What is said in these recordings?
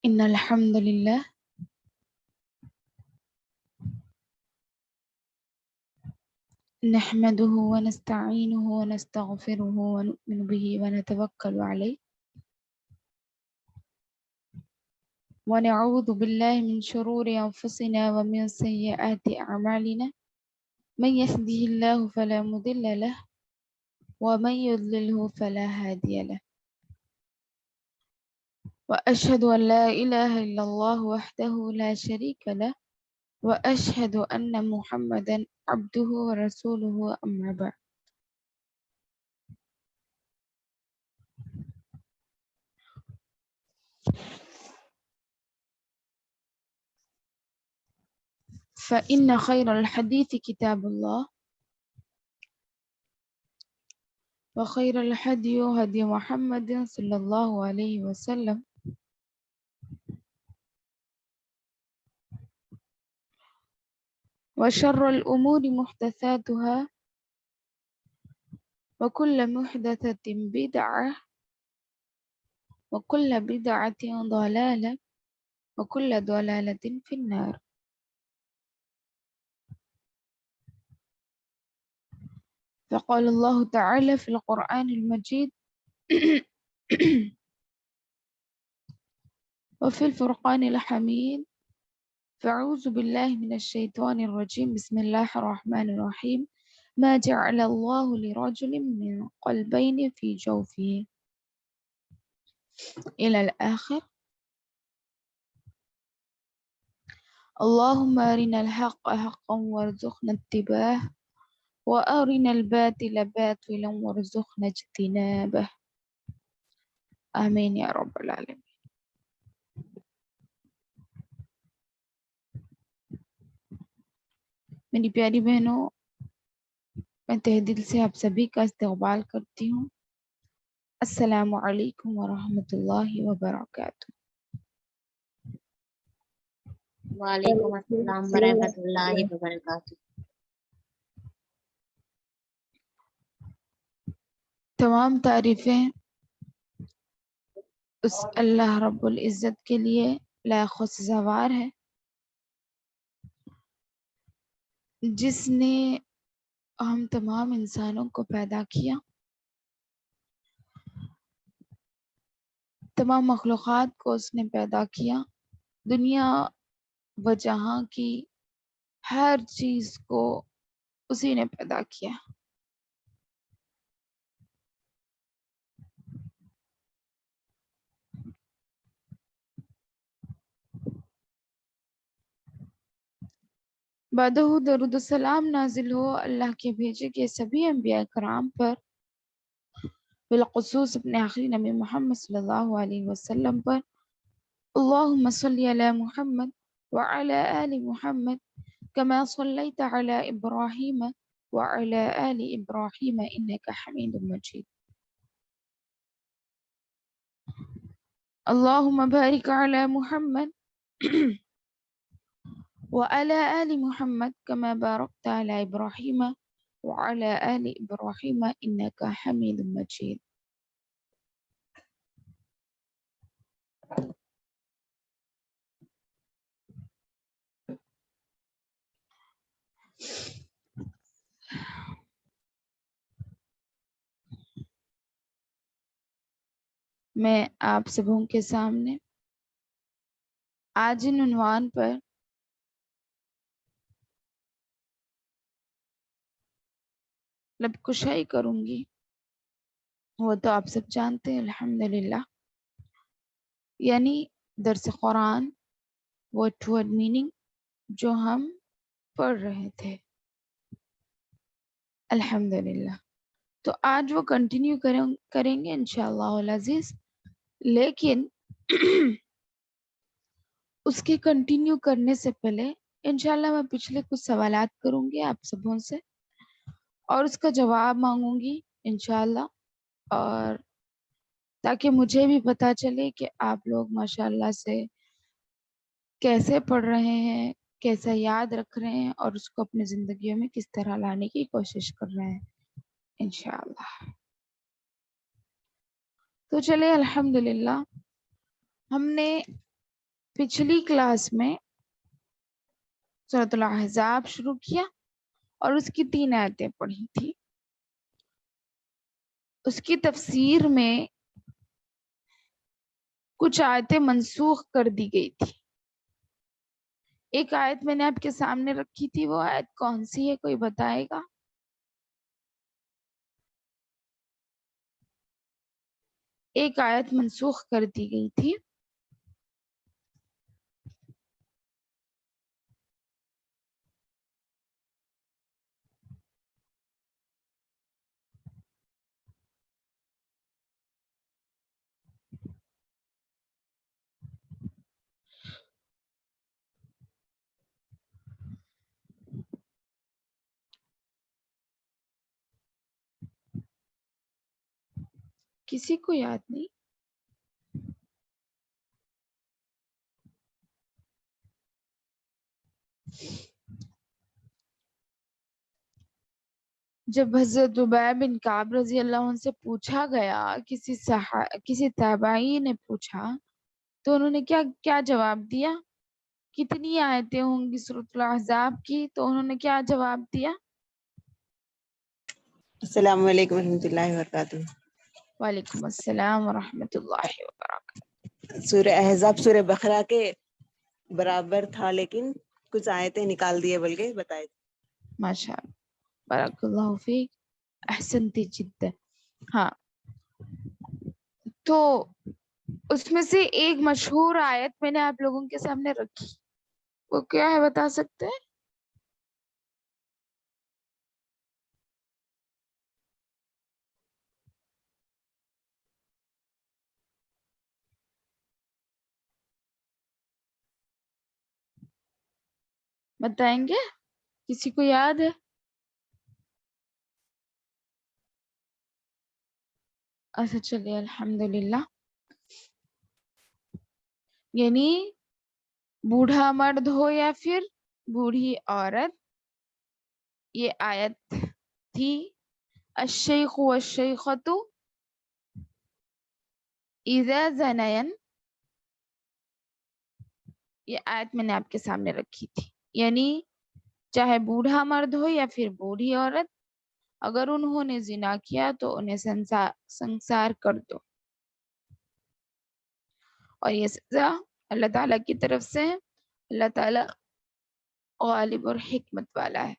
إن الحمد لله نحمده ونستعينه ونستغفره ونؤمن به ونتوكل عليه ونعوذ بالله من شرور أنفسنا ومن سيئات أعمالنا من يهده الله فلا مضل له ومن يضلله فلا هادي له وأشهد أن لا إله إلا الله وحده لا شريك له وأشهد أن محمدا عبده ورسوله أما بعد فإن خير الحديث كتاب الله وخير الهدي هدي محمد صلى الله عليه وسلم وشر الأمور محدثاتها وكل محدثة بدعة وكل بدعة ضلالة وكل ضلالة في النار. فقال الله تعالى في القرآن المجيد وفي الفرقان الحميد فأعوذ بالله من الشيطان الرجيم بسم الله الرحمن الرحيم ما جعل الله لرجل من قلبين في جوفه إلى الآخر. اللهم أرنا الحق حقا وارزقنا اتباعه وأرنا الباطل باطلا وارزقنا اجتنابه آمين يا رب العالمين. میری پیاری بہنوں، میں تہ دل سے آپ سبھی کا استقبال کرتی ہوں. السلام علیکم ورحمۃ اللہ وبرکاتہ. وعلیکم السلام ورحمۃ اللہ وبرکاتہ. تمام تعریفیں اس اللہ رب العزت کے لیے لائق و سزاوار ہے جس نے ہم تمام انسانوں کو پیدا کیا، تمام مخلوقات کو اس نے پیدا کیا، دنیا و جہاں کی ہر چیز کو اسی نے پیدا کیا. بعدہ درود السلام نازل ہو اللہ کے بھیجے کے سبھی انبیاء کرام پر، بالخصوص اپنے آخری نبی محمد صلی اللہ علیہ وسلم پر. اللہم صلی علی محمد وعلی آل محمد کما صلیت علی ابراہیم وعلی آل ابراہیم انک حمید مجید. اللہم بارک علی محمد وعلى آل محمد كما باركت على إبراهيم وعلى آل إبراهيم إنك حميد مجيد. میں آپ سبوں کے سامنے آج ان عنوان پر لب کشائی کروں گی. وہ تو آپ سب جانتے ہیں الحمدللہ، یعنی درس قرآن ورڈ ٹو ورڈ میننگ جو ہم پڑھ رہے تھے الحمدللہ. تو آج وہ کنٹینیو کریں گے انشاءاللہ العزیز، لیکن اس کے کنٹینیو کرنے سے پہلے انشاءاللہ میں پچھلے کچھ سوالات کروں گی آپ سبوں سے اور اس کا جواب مانگوں گی انشاءاللہ، اور تاکہ مجھے بھی پتہ چلے کہ آپ لوگ ماشاءاللہ سے کیسے پڑھ رہے ہیں، کیسا یاد رکھ رہے ہیں اور اس کو اپنی زندگیوں میں کس طرح لانے کی کوشش کر رہے ہیں انشاءاللہ. تو چلے الحمدللہ ہم نے پچھلی کلاس میں سورۃ الاحزاب شروع کیا اور اس کی 3 آیتیں پڑھی تھی. اس کی تفسیر میں کچھ آیتیں منسوخ کر دی گئی تھی. ایک آیت میں نے آپ کے سامنے رکھی تھی، وہ آیت کون سی ہے؟ کوئی بتائے گا؟ ایک آیت منسوخ کر دی گئی تھی. کسی کو یاد نہیں؟ جب حضرت عبید بن کعب رضی اللہ عنہ سے پوچھا گیا، کسی تابعی نے پوچھا تو انہوں نے کیا جواب دیا؟ کتنی آیتیں ہوں گی سورۃ الاحزاب کی؟ تو انہوں نے کیا جواب دیا؟ السلام علیکم ورحمۃ اللہ وبرکاتہ. وعلیکم السلام ورحمۃ اللہ وبرکاتہ. سورہ احزاب سورہ بقرہ کے برابر تھا، لیکن کچھ آیتیں نکال دیے بلکہ بتائے. ماشاء اللہ، بارک اللہ فیک، احسنتی جدا. ہاں، تو اس میں سے ایک مشہور آیت میں نے آپ لوگوں کے سامنے رکھی، وہ کیا ہے بتا سکتے ہیں؟ بتائیں گے؟ کسی کو یاد ہے؟ اچھا چلیے الحمدللہ. یعنی بوڑھا مرد ہو یا پھر بوڑھی عورت، یہ آیت تھی الشیخ والشیخۃ اذا زنیا. یہ آیت میں نے آپ کے سامنے رکھی تھی. یعنی چاہے بوڑھا مرد ہو یا پھر بوڑھی عورت، اگر انہوں نے زنا کیا تو انہیں سنسار کر دو. اور یہ سزا اللہ تعالیٰ کی طرف سے ہے. اللہ تعالیٰ غالب اور حکمت والا ہے.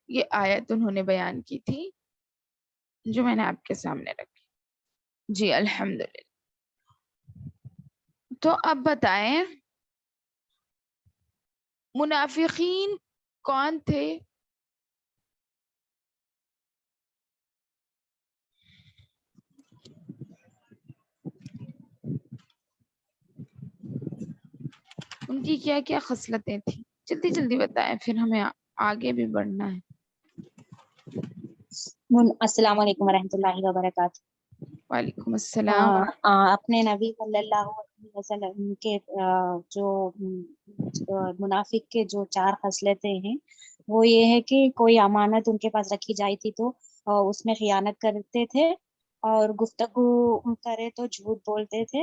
یہ آیت انہوں نے بیان کی تھی جو میں نے آپ کے سامنے رکھی. جی الحمدللہ. تو اب بتائیں منافقین کون تھے؟ ان کی کیا کیا خصلتیں تھیں؟ جلدی جلدی بتائیں، پھر ہمیں آگے بھی بڑھنا ہے. السلام علیکم ورحمۃ اللہ وبرکاتہ. وعلیکم السلام. اپنے نبی صلی اللہ علیہ وسلم کے جو منافق کے جو 4 خصلتیں ہیں، وہ یہ ہے کہ کوئی امانت ان کے پاس رکھی جائی تھی تو اس میں خیانت کرتے تھے، اور گفتگو کرے تو جھوٹ بولتے تھے،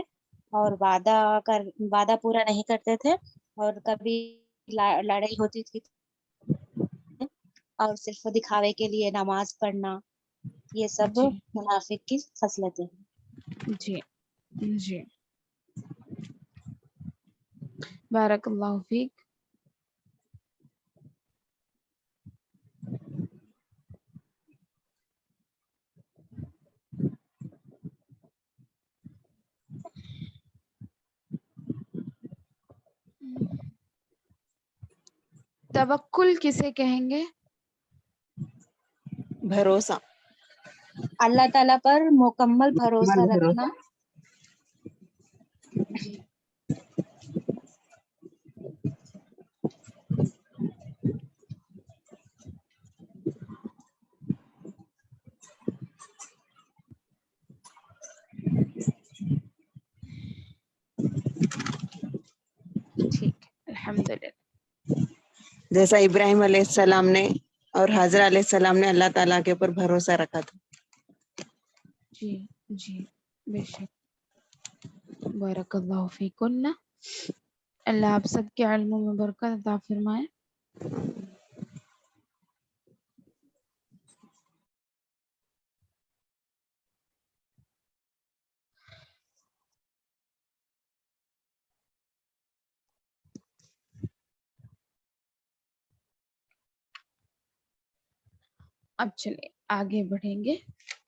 اور وعدہ پورا نہیں کرتے تھے، اور کبھی لڑائی ہوتی تھی اور صرف دکھاوے کے لیے نماز پڑھنا. یہ سب جی منافق کی خصلتیں ہیں. جی جی، بارک اللہ فیک. توکل کسے کہیں گے؟ بھروسہ، اللہ تعالیٰ پر مکمل بھروسہ رکھنا. جی ٹھیک ہے الحمدللہ. جیسا ابراہیم علیہ السلام نے اور حاضرہ علیہ السلام نے اللہ تعالیٰ کے اوپر بھروسہ رکھا تھا. جی جی بے شک. بارک اللہ فیکن. اللہ آپ سب کے علم میں برکت عطا فرمائے. اب چلے آگے بڑھیں گے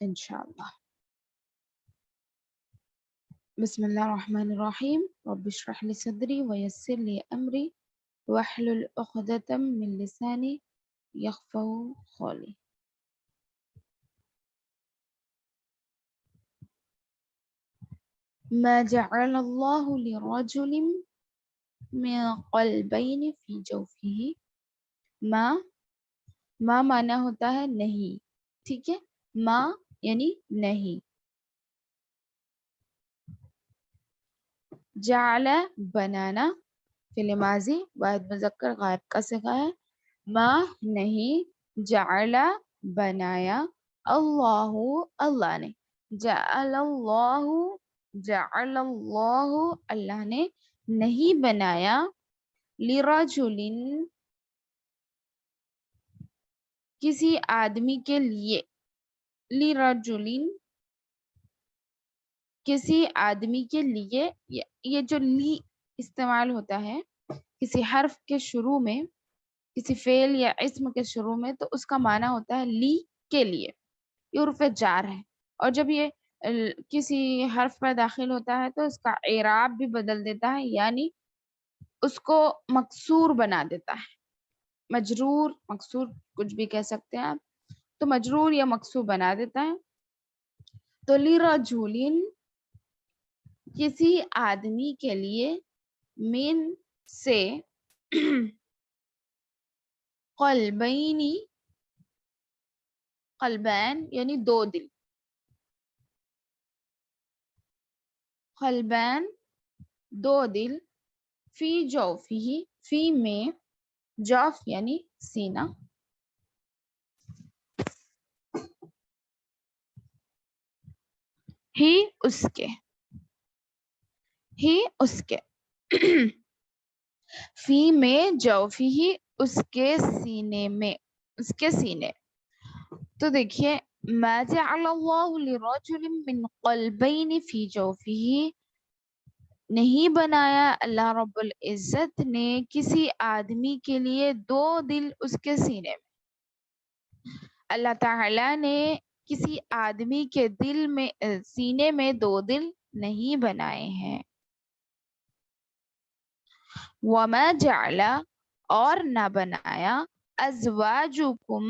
انشاءاللہ. بسم اللہ الرحمن الرحیم. رب اشرح لی صدری ویسر لی امری واحلل عقدۃ من لسانی یفقهوا قولی. ما جعل اللہ لرجل من قلبین فی جوفہ. ما معنی ہوتا ہے نہیں. ٹھیک ہے، ما یعنی نہیں. جعل بنانا، فعل ماضی واحد مذکر غائب کا صیغہ ہے. ما نہیں، جعل بنایا، اللہ اللہ نے، جعل اللہ اللہ نے نہیں بنایا، لرجل کسی آدمی کے لیے، لرجل کسی آدمی کے لیے. یہ جو لی استعمال ہوتا ہے کسی حرف کے شروع میں، کسی فعل یا اسم کے شروع میں، تو اس کا معنی ہوتا ہے لی کے لیے. یہ حرف جار ہے، اور جب یہ کسی حرف پر داخل ہوتا ہے تو اس کا اعراب بھی بدل دیتا ہے، یعنی اس کو مکسور بنا دیتا ہے. مجرور مکسور کچھ بھی کہہ سکتے ہیں آپ، تو مجرور یا مکسور بنا دیتا ہے. تو لرجل کسی آدمی کے لیے، من سے، قلبینی قلبین یعنی دو دل، قلبین دو دل، فی جوفہ فی میں، جوف یعنی سینہ، ہی اس کے، ہی اس کے، فی میں جوفہ اس کے سینے میں، اس کے سینے. تو دیکھیے، ما جعل اللہ لرجل من قلبین فی جوفہ، نہیں بنایا اللہ رب العزت نے کسی آدمی کے لیے دو دل اس کے سینے میں. اللہ تعالی نے کسی آدمی کے دل میں، سینے میں دو دل نہیں بنائے ہیں. وما جعل اور نہ بنایا، ازواجکم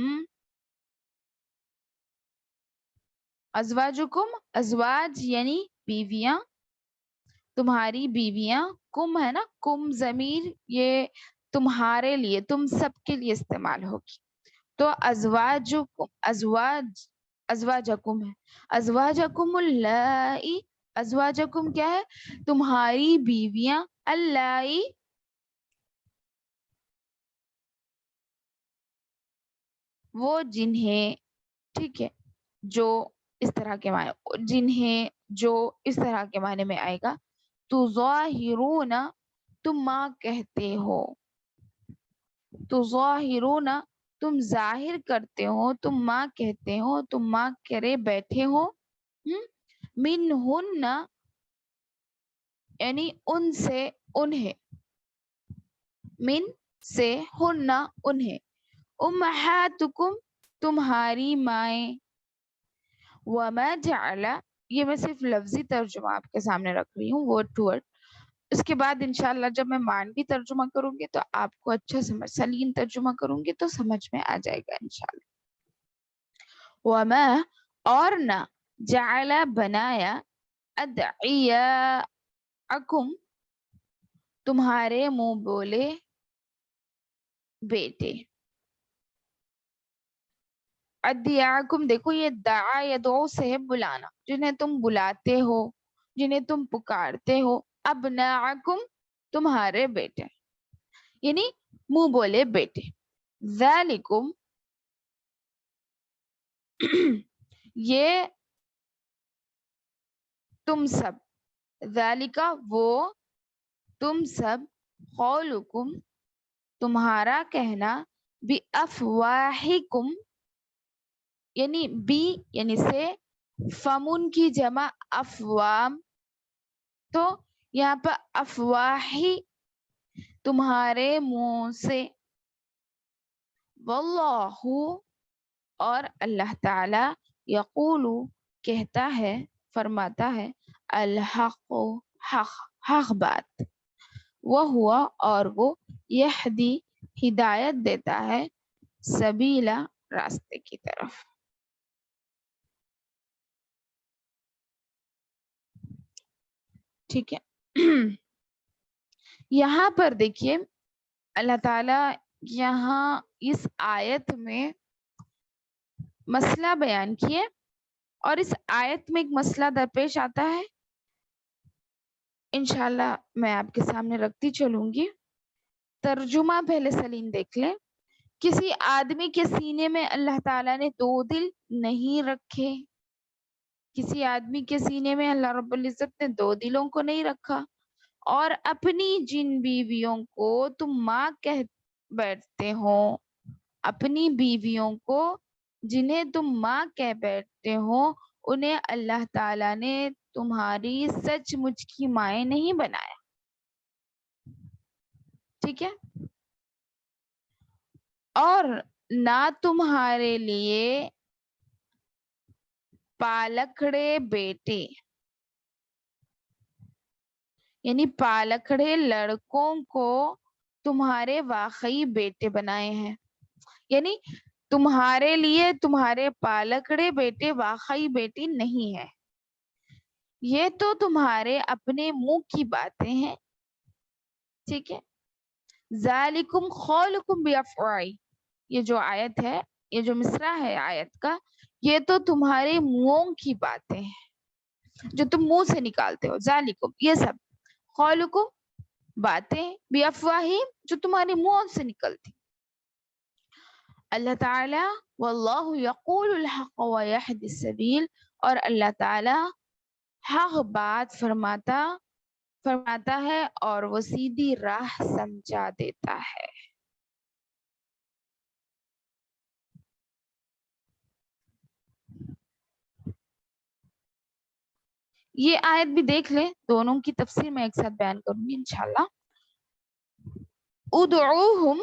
ازواجکم ازواج یعنی بیویاں، تمہاری بیویاں، کم ہے نا، کم ضمیر یہ تمہارے لیے، تم سب کے لیے استعمال ہوگی. تو ازواجکم، ازواجکم ہے، ازواجکم اللائی، ازواجکم کیا ہے، تمہاری بیویاں، اللائی وہ جنہیں، ٹھیک ہے، جو اس طرح کے معنی، جنہیں جو اس طرح کے معنی میں آئے گا. تظاہرون تم ماں کہتے ہو، تظاہرون تم ظاہر کرتے ہو، تم ماں کہتے ہو، تم ماں کرے بیٹھے ہو، منہن یعنی ان سے انہیں، من سے، ہن انہیں، امہاتکم تمہاری مائیں. وما جعل یہ میں صرف لفظی ترجمہ آپ کے سامنے رکھ رہی ہوں، ورڈ ٹو ورڈ. اس کے بعد انشاءاللہ جب میں معنوی ترجمہ کروں گی تو آپ کو اچھا سمجھ، سلیم ترجمہ کروں گی تو سمجھ میں آ جائے گا انشاءاللہ. وما اور نہ، جعل بنایا، ادعیاءکم تمہارے منہ بولے بیٹے. ادعیاءکم دیکھو یہ دعا یدعو سے ہے بلانا، جنہیں تم بلاتے ہو، جنہیں تم پکارتے ہو. ابناءکم تمہارے بیٹے، یعنی منہ بولے بیٹے. ذالکم یہ تم سب, ذالکا وہ, تم سب, قولکم تمہارا کہنا, بی افواہکم یعنی بی یعنی سے, فمن کی جمع افوام, تو یہاں پر افواہی تمہارے منہ سے, واللہ اور اللہ تعالی, یقول کہتا ہے, فرماتا ہے, الحق حق, حق بات, وہ اور وہ, یہدی ہدایت دیتا ہے, سبیلا راستے کی طرف. ٹھیک ہے. یہاں پر دیکھیے اللہ تعالیٰ یہاں اس آیت میں مسئلہ بیان کیے, اور اس آیت میں ایک مسئلہ درپیش آتا ہے, انشاءاللہ میں آپ کے سامنے رکھتی چلوں گی. ترجمہ پہلے سلیم دیکھ لیں. کسی آدمی کے سینے میں اللہ تعالیٰ نے 2 دل نہیں رکھے, کسی آدمی کے سینے میں اللہ رب العزت نے 2 دلوں کو نہیں رکھا, اور اپنی جن بیویوں کو تم ماں کہہ بیٹھتے ہو, اپنی بیویوں کو جنہیں تم ماں کہہ بیٹھتے ہو, انہیں اللہ تعالیٰ نے تمہاری سچ مچ کی مائیں نہیں بنایا. ٹھیک ہے. اور نہ تمہارے لیے پالکڑے بیٹے, یعنی پالکڑے لڑکوں کو تمہارے واقعی بیٹے بنائے ہیں, یعنی تمہارے لیے تمہارے پالکڑے بیٹے واقعی بیٹی نہیں ہے, یہ تو تمہارے اپنے منہ کی باتیں ہیں. ٹھیک ہے. ذالکم قولکم بافواہی, یہ جو آیت ہے, یہ جو مصرع ہے آیت کا, یہ تو تمہارے منہوں کی باتیں ہیں جو تم منہ سے نکالتے ہو. ذالکم یہ سب, قولکم باتیں, بافواہی جو تمہارے منہوں سے نکلتی. اللہ تعالی واللہ یقول الحق ویہدی السبیل, اور اللہ تعالی حق بات فرماتا ہے اور وہ سیدھی راہ سمجھا دیتا ہے. یہ آیت بھی دیکھ لیں, دونوں کی تفسیر میں ایک ساتھ بیان کروں گی انشاءاللہ. ادعوہم,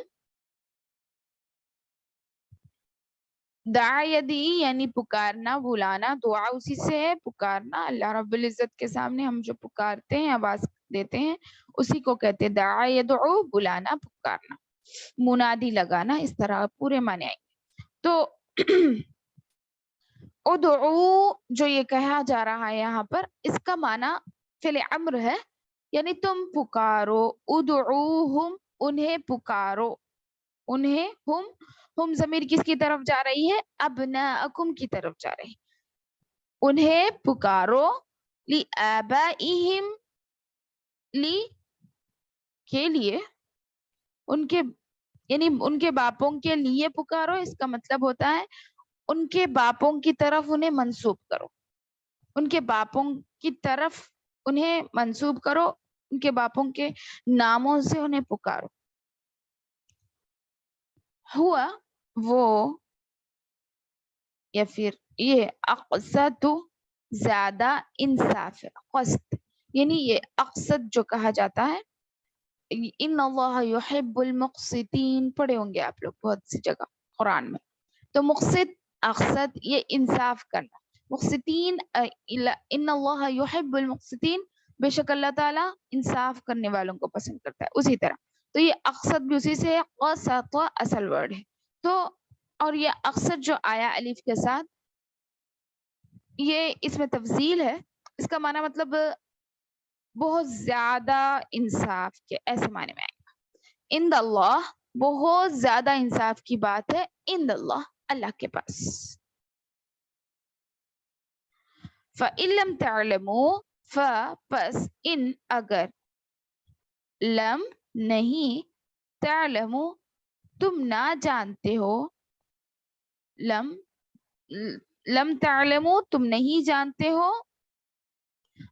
دعا یدی یعنی پکارنا, بلانا, دعا اسی سے ہے پکارنا. اللہ رب العزت کے سامنے ہم جو پکارتے ہیں, آواز دیتے ہیں, اسی کو کہتے ہیں دعا یدعو, بلانا, پکارنا, منادی لگانا, اس طرح پورے معنی آئیں گے. تو ادعو جو یہ کہا جا رہا ہے یہاں پر, اس کا معنی فعل امر ہے, یعنی تم پکارو. ادعوہم انہیں پکارو, انہیں, ہم ضمیر کس کی طرف جا رہی ہے, ابناءکم کی طرف جا رہی, انہیں پکارو. لآبائہم, لی کے لیے, ان کے یعنی ان کے باپوں کے لیے پکارو. اس کا مطلب ہوتا ہے ان کے باپوں کی طرف انہیں منسوب کرو, ان کے باپوں کی طرف انہیں منسوب کرو, ان کے باپوں کے ناموں سے انہیں پکارو. ہوا وہ, یا پھر یہ اقسط زیادہ انصاف ہے. قسط یعنی یہ اقسط جو کہا جاتا ہے, ان اللہ یحب المقسطین پڑھے ہوں گے آپ لوگ بہت سی جگہ قرآن میں. تو مقسط, اقسط یہ انصاف کرنا. مقسطین, ان اللہ یحب المقسطین, بے شک اللہ تعالیٰ انصاف کرنے والوں کو پسند کرتا ہے. اسی طرح تو یہ اقسط بھی اسی سے, قسط اصل ورڈ ہے. تو اور یہ اقسط جو آیا الف کے ساتھ, یہ اس میں تفضیل ہے. اس کا معنی مطلب بہت زیادہ انصاف کے, ایسے معنی میں آئے گا. عند اللہ, بہت زیادہ انصاف کی بات ہے. عند اللہ, اللہ کے پاس. فَإِن لَمْ تَعْلَمُوا, پس ان اگر, لم نہیں, تعلموا تم نہ جانتے ہو, لم تعلموا تم نہیں جانتے ہو,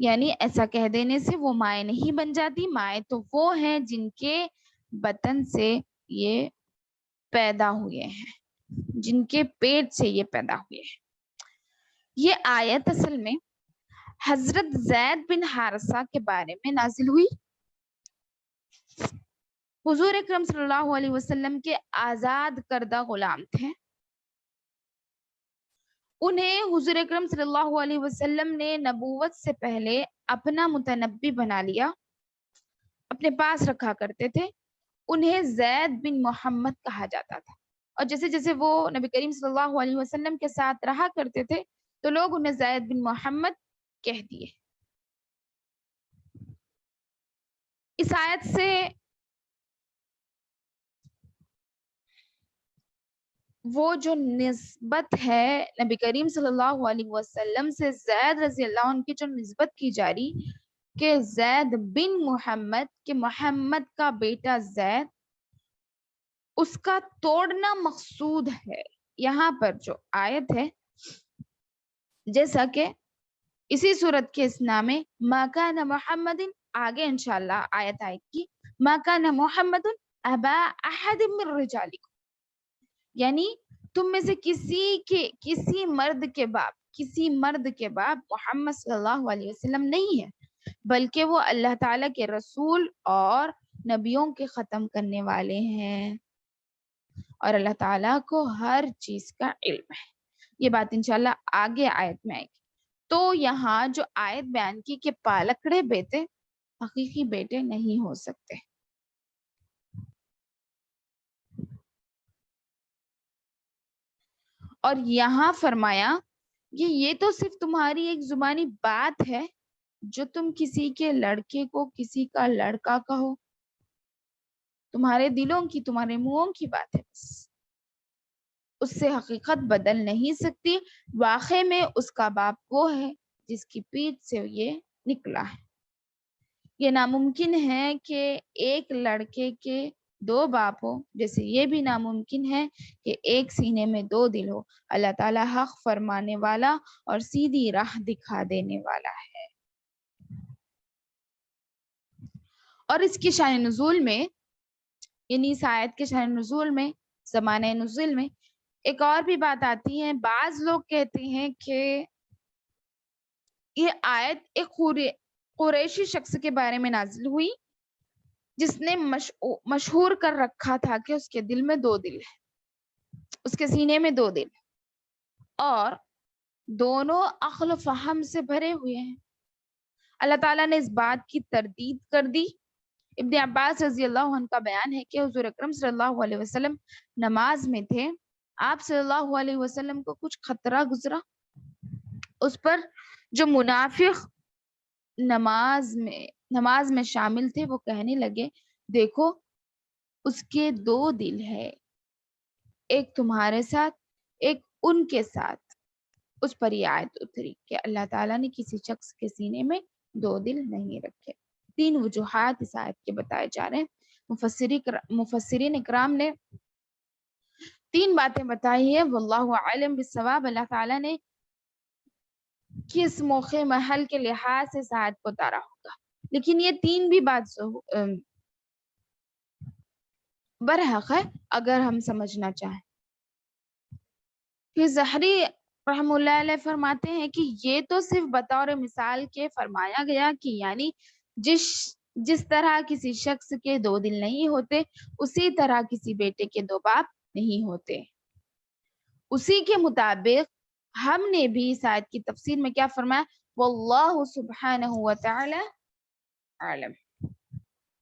یعنی ایسا کہہ دینے سے وہ مائیں نہیں بن جاتی. مائیں تو وہ ہیں جن کے بطن سے یہ پیدا ہوئے ہیں, جن کے پیٹ سے یہ پیدا ہوئے ہیں. یہ آیت اصل میں حضرت زید بن حارثہ کے بارے میں نازل ہوئی. حضور اکرم صلی اللہ علیہ وسلم کے آزاد کردہ غلام تھے. انہیں حضور اکرم صلی اللہ علیہ وسلم نے نبوت سے پہلے اپنا متنبی بنا لیا, اپنے پاس رکھا کرتے تھے. انہیں زید بن محمد کہا جاتا تھا, اور جیسے جیسے وہ نبی کریم صلی اللہ علیہ وسلم کے ساتھ رہا کرتے تھے تو لوگ انہیں زید بن محمد کہہ دیے. اس آیت سے وہ جو نسبت ہے نبی کریم صلی اللہ علیہ وسلم سے زید رضی اللہ عنہ کی جو نسبت کی جا رہی کہ زید بن محمد, کہ محمد کا بیٹا زید, اس کا توڑنا مقصود ہے. یہاں پر جو آیت ہے, جیسا کہ اسی صورت کے اسنا میں ما کان محمد, آگے انشاءاللہ آیت آئے گی, ما کان محمد ابا احد من رجالکم, یعنی تم میں سے کسی مرد کے باپ محمد صلی اللہ علیہ وسلم نہیں ہے, بلکہ وہ اللہ تعالیٰ کے رسول اور نبیوں کے ختم کرنے والے ہیں, اور اللہ تعالیٰ کو ہر چیز کا علم ہے. یہ بات انشاءاللہ آگے آیت میں آئے گی. تو یہاں جو آیت بیان کی کہ پالکڑے بیٹے حقیقی بیٹے نہیں ہو سکتے. اور یہاں فرمایا کہ یہ تو صرف تمہاری ایک زبانی بات ہے جو تم کسی کے لڑکے کو کسی کا لڑکا کہو, تمہارے دلوں کی, تمہارے منہوں کی بات ہے بس, اس سے حقیقت بدل نہیں سکتی. واقع میں اس کا باپ وہ ہے جس کی پیٹ سے یہ نکلا ہے. یہ ناممکن ہے کہ ایک لڑکے کے دو باپ ہو, جیسے یہ بھی ناممکن ہے کہ ایک سینے میں دو دل ہو. اللہ تعالیٰ حق فرمانے والا اور سیدھی راہ دکھا دینے والا ہے. اور اس کی شان نزول میں, یعنی اس آیت کے شان نزول میں, زمانہ نزول میں ایک اور بھی بات آتی ہے. بعض لوگ کہتے ہیں کہ یہ آیت ایک قریشی شخص کے بارے میں نازل ہوئی جس نے مشہور کر رکھا تھا کہ اس کے دل میں دو دل ہے, اس کے سینے میں دو دل, اور دونوں عقل و فہم سے بھرے ہوئے ہیں. اللہ تعالیٰ نے اس بات کی تردید کر دی. ابن عباس رضی اللہ عنہ کا بیان ہے کہ حضور اکرم صلی اللہ علیہ وسلم نماز میں تھے. آپ صلی اللہ علیہ وسلم کو کچھ خطرہ گزرا. اس پر جو منافق نماز میں شامل تھے وہ کہنے لگے, دیکھو اس کے دو دل ہے, ایک تمہارے ساتھ ایک ان کے ساتھ. اس پر یہ آیت اتری کہ اللہ تعالیٰ نے کسی شخص کے سینے میں دو دل نہیں رکھے. 3 وجوہات اس آیت کے بتائے جا رہے ہیں. مفسرین اکرام نے 3 باتیں بتائی ہے. واللہ عالم بالصواب. اللہ تعالیٰ نے کس موقع محل کے لحاظ سے اس آیت کو اتارا ہوگا, لیکن یہ 3 بھی بات برحق ہے اگر ہم سمجھنا چاہیں. پھر زہری رحم اللہ علیہ فرماتے ہیں کہ یہ تو صرف بطور مثال کے فرمایا گیا کہ یعنی جس طرح کسی شخص کے دو دل نہیں ہوتے اسی طرح کسی بیٹے کے دو باپ نہیں ہوتے. اسی کے مطابق ہم نے بھی اس آیت کی تفسیر میں کیا فرمایا, واللہ سبحانہ وتعالی عالم.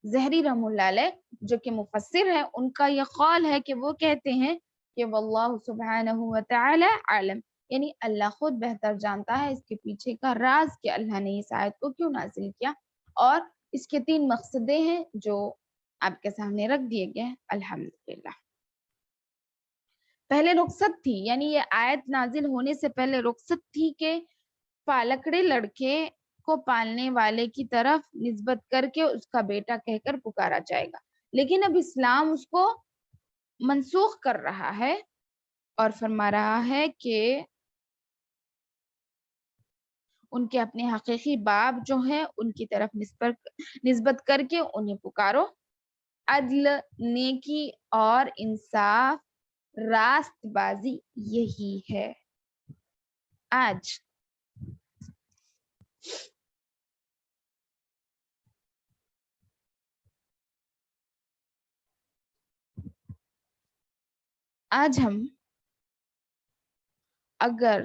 زہری رحم اللہ علیہ جو کہ مفسر ہیں, ان کا یہ قول ہے کہ وہ کہتے ہیں کہ واللہ سبحانہ وتعالی عالم, یعنی اللہ خود بہتر جانتا ہے اس کے پیچھے کا راز کہ اللہ نے اس آیت کو کیوں نازل کیا. اور اس کے 3 مقصدیں ہیں جو آپ کے سامنے رکھ دیے گئے ہیں الحمدللہ. پہلے رخصت تھی, یعنی یہ آیت نازل ہونے سے پہلے رخصت تھی کہ پالکڑے لڑکے کو پالنے والے کی طرف نسبت کر کے اس کا بیٹا کہہ کر پکارا جائے گا. لیکن اب اسلام اس کو منسوخ کر رہا ہے اور فرما رہا ہے کہ ان کے اپنے حقیقی باپ جو ہیں ان کی طرف نسبت کر کے انہیں پکارو. عدل، نیکی اور انصاف، راست بازی یہی ہے. آج ہم اگر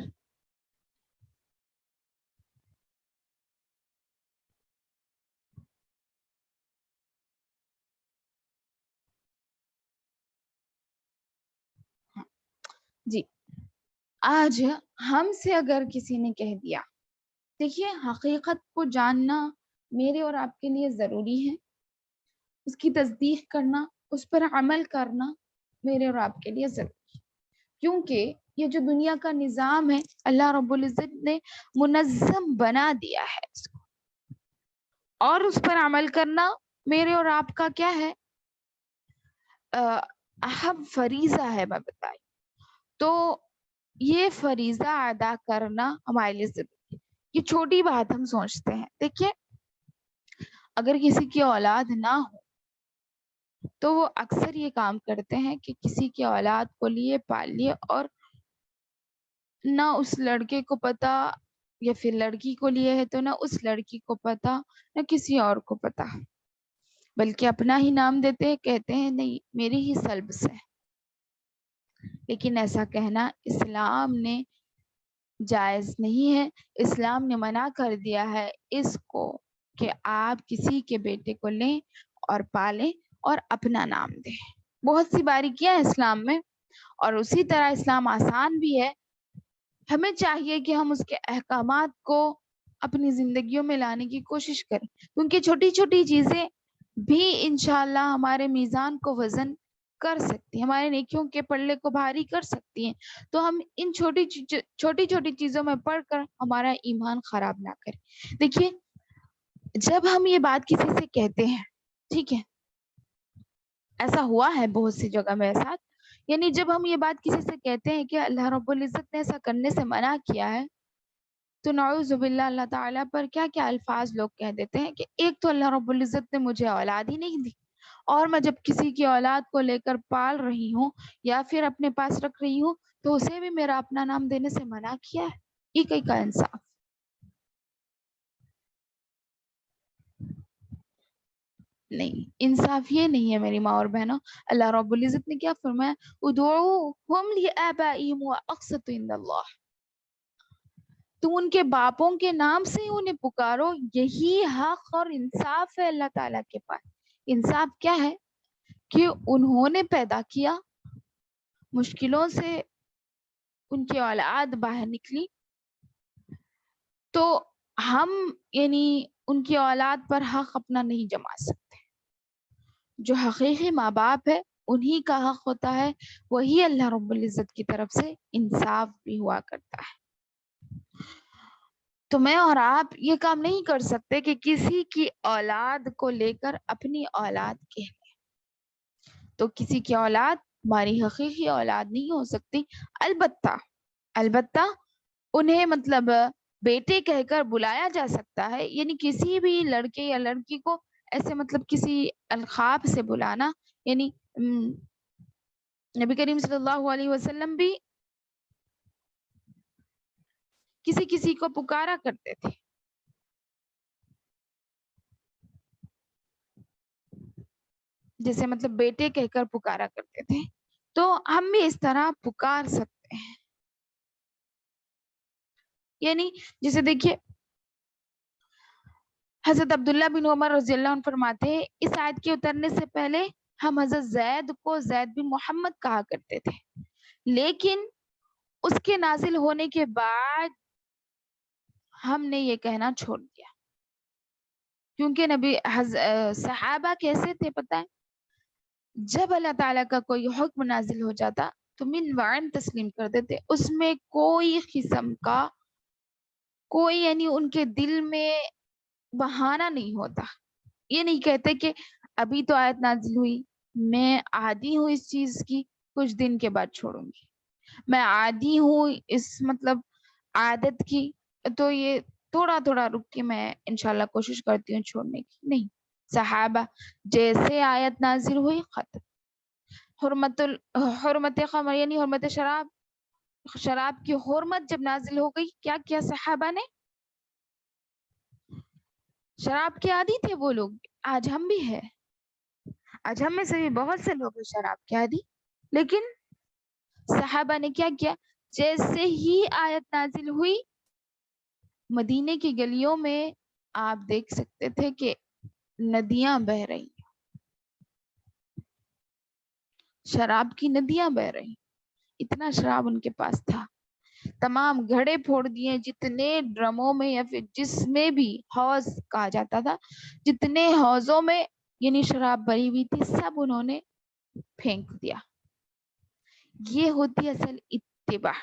جی آج ہم سے اگر کسی نے کہہ دیا، دیکھیے حقیقت کو جاننا میرے اور آپ کے لیے ضروری ہے، اس کی تصدیق کرنا، اس پر عمل کرنا میرے اور آپ کے لیے ضروری ہے، کیونکہ یہ جو دنیا کا نظام ہے اللہ رب العزت نے منظم بنا دیا ہے اس کو، اور اس پر عمل کرنا میرے اور آپ کا کیا ہے، اہم فریضہ ہے. میں بتائی تو یہ فریضہ ادا کرنا ہمارے لیے ضروری ہے. یہ چھوٹی بات ہم سوچتے ہیں. دیکھیے اگر کسی کی اولاد نہ ہو تو وہ اکثر یہ کام کرتے ہیں کہ کسی کی اولاد کو لیے پال لیے، اور نہ اس لڑکے کو پتا، یا پھر لڑکی کو لیے ہے تو نہ اس لڑکی کو پتا نہ کسی اور کو پتا، بلکہ اپنا ہی نام دیتے ہیں، کہتے ہیں نہیں میری ہی سلب سے. لیکن ایسا کہنا اسلام نے جائز نہیں ہے. اسلام نے منع کر دیا ہے اس کو کہ آپ کسی کے بیٹے کو لیں اور پالیں اور اپنا نام دیں. بہت سی باریکیاں ہیں اسلام میں، اور اسی طرح اسلام آسان بھی ہے. ہمیں چاہیے کہ ہم اس کے احکامات کو اپنی زندگیوں میں لانے کی کوشش کریں، کیونکہ چھوٹی چھوٹی چیزیں بھی انشاءاللہ ہمارے میزان کو وزن کر سکتی ہیں، ہمارے نیکیوں کے پلڑے کو بھاری کر سکتی ہیں. تو ہم ان چھوٹی چھوٹی چیزوں میں پڑھ کر ہمارا ایمان خراب نہ کریں. دیکھیے جب ہم یہ بات کسی سے کہتے ہیں، ٹھیک ہے، ایسا ہوا ہے بہت سی جگہ میرے ساتھ، یعنی جب ہم یہ بات کسی سے کہتے ہیں کہ اللہ رب العزت نے ایسا کرنے سے منع کیا ہے، تو نعوذ باللہ اللہ تعالیٰ پر کیا کیا الفاظ لوگ کہہ دیتے ہیں کہ ایک تو اللہ رب العزت نے مجھے اولاد ہی نہیں دی، اور میں جب کسی کی اولاد کو لے کر پال رہی ہوں یا پھر اپنے پاس رکھ رہی ہوں تو اسے بھی میرا اپنا نام دینے سے منع کیا ہے. یہ کہیں کا انصاف؟ نہیں، انصاف یہ نہیں ہے میری ماں اور بہنوں. اللہ رب العزت نے کیا فرمایا؟ ادعوہم لآبائہم واقسط عند اللہ، تم ان کے باپوں کے نام سے ہی انہیں پکارو، یہی حق اور انصاف ہے اللہ تعالیٰ کے پاس. انصاف کیا ہے کہ انہوں نے پیدا کیا، مشکلوں سے ان کی اولاد باہر نکلی، تو ہم یعنی ان کی اولاد پر حق اپنا نہیں جما سکتے. جو حقیقی ماں باپ ہے انہی کا حق ہوتا ہے، وہی اللہ رب العزت کی طرف سے انصاف بھی ہوا کرتا ہے. تو میں اور آپ یہ کام نہیں کر سکتے کہ کسی کی اولاد کو لے کر اپنی اولاد کہہ لیں. تو کسی کی اولاد ہماری حقیقی اولاد نہیں ہو سکتی. البتہ انہیں مطلب بیٹے کہہ کر بلایا جا سکتا ہے، یعنی کسی بھی لڑکے یا لڑکی کو ایسے مطلب کسی القاب سے بلانا، یعنی نبی کریم صلی اللہ علیہ وسلم بھی کسی کو پکارا کرتے تھے. جیسے مطلب بیٹے کہہ کر پکارا کرتے تھے، تو ہم بھی اس طرح پکار سکتے ہیں. یعنی جیسے دیکھیے حضرت عبداللہ بن عمر رضی اللہ عنہ فرماتے ہیں اس آیت کے اترنے سے پہلے ہم حضرت زید کو زید بن محمد کہا کرتے تھے، لیکن اس کے نازل ہونے کے بعد ہم نے یہ کہنا چھوڑ دیا، کیونکہ صحابہ کیسے تھے پتہ ہے؟ جب اللہ تعالیٰ کا کوئی حکم نازل ہو جاتا تو من وعن تسلیم کر دیتے، اس میں کوئی قسم کا کوئی یعنی ان کے دل میں بہانہ نہیں ہوتا. یہ نہیں کہتے کہ ابھی تو آیت نازل ہوئی، میں عادی ہوں اس چیز کی، کچھ دن کے بعد چھوڑوں گی، میں عادی ہوں اس مطلب عادت کی، تو یہ تھوڑا تھوڑا رک کے میں انشاءاللہ کوشش کرتی ہوں چھوڑنے کی. نہیں، صحابہ جیسے آیت نازل ہوئی ختم. حرمت خمر یعنی حرمت شراب، شراب کی حرمت جب نازل ہو گئی کیا کیا صحابہ نے؟ شراب کے عادی تھے وہ لوگ، آج ہم بھی ہے، آج ہم میں سے بھی بہت سے لوگ ہیں شراب کے عادی. لیکن صحابہ نے کیا کیا؟ جیسے ہی آیت نازل ہوئی مدینے کی گلیوں میں آپ دیکھ سکتے تھے کہ ندیاں بہ رہی، شراب کی ندیاں بہ رہی. اتنا شراب ان کے پاس تھا. تمام گھڑے پھوڑ دیے، جتنے ڈرموں میں یا پھر جس میں بھی حوض کہا جاتا تھا، جتنے حوضوں میں یعنی شراب بری ہوئی تھی سب انہوں نے پھینک دیا. یہ ہوتی اصل اتباع.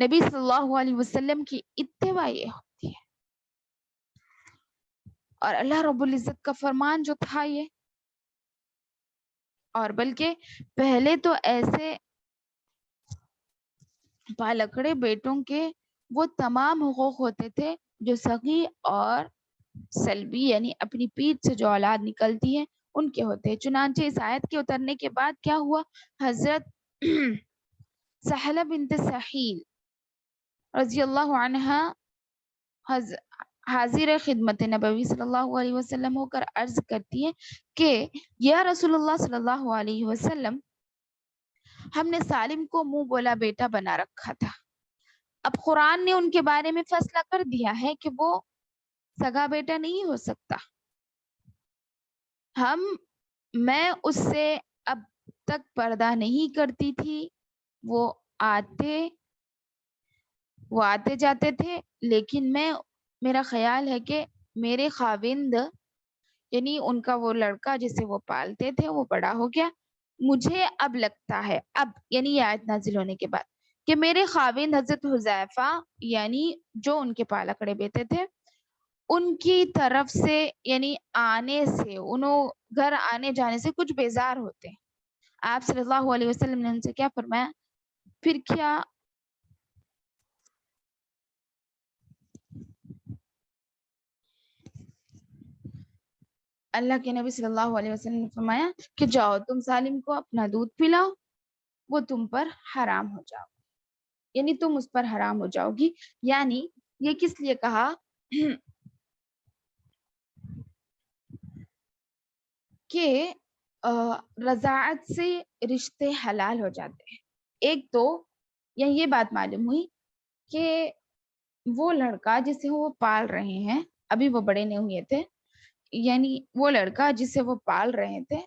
نبی صلی اللہ علیہ وسلم کی اتباع یہ ہوتی ہے. اور اللہ رب العزت کا فرمان جو تھا یہ، اور بلکہ پہلے تو ایسے پالکڑے بیٹوں کے وہ تمام حقوق ہوتے تھے جو سگی اور سلبی یعنی اپنی پیٹ سے جو اولاد نکلتی ہے ان کے ہوتے ہیں. چنانچہ اس آیت کے اترنے کے بعد کیا ہوا؟ حضرت سہلہ بنت سہیل رضی اللہ عنہا حاضر خدمت نبوی صلی اللہ علیہ وسلم ہو کر عرض کرتی ہے کہ یا رسول اللہ صلی اللہ علیہ وسلم، ہم نے سالم کو منہ بولا بیٹا بنا رکھا تھا. اب قرآن نے ان کے بارے میں فیصلہ کر دیا ہے کہ وہ سگا بیٹا نہیں ہو سکتا. میں اس سے اب تک پردہ نہیں کرتی تھی. وہ آتے جاتے تھے، لیکن میرا خیال ہے کہ میرے خاوند یعنی ان کا وہ لڑکا جسے وہ پالتے تھے وہ بڑا ہو گیا. مجھے اب لگتا ہے، اب یعنی یہ آیت نازل ہونے کے بعد، کہ میرے خاوند حضرت حذیفہ یعنی جو ان کے پالکڑے بیٹے تھے ان کی طرف سے یعنی آنے سے، انہوں گھر آنے جانے سے کچھ بیزار ہوتے ہیں. آپ صلی اللہ علیہ وسلم نے ان سے کیا فرمایا؟ پھر کیا اللہ کے نبی صلی اللہ علیہ وسلم نے فرمایا کہ جاؤ تم سالم کو اپنا دودھ پلاؤ، وہ تم پر حرام ہو جاؤ، یعنی تم اس پر حرام ہو جاؤ گی. یعنی یہ کس لیے کہا؟ کہ رضاعت سے رشتے حلال ہو جاتے ہیں. ایک تو یہ بات معلوم ہوئی کہ وہ لڑکا جسے وہ پال رہے ہیں، ابھی وہ بڑے نہیں ہوئے تھے، یعنی وہ لڑکا جسے وہ پال رہے تھے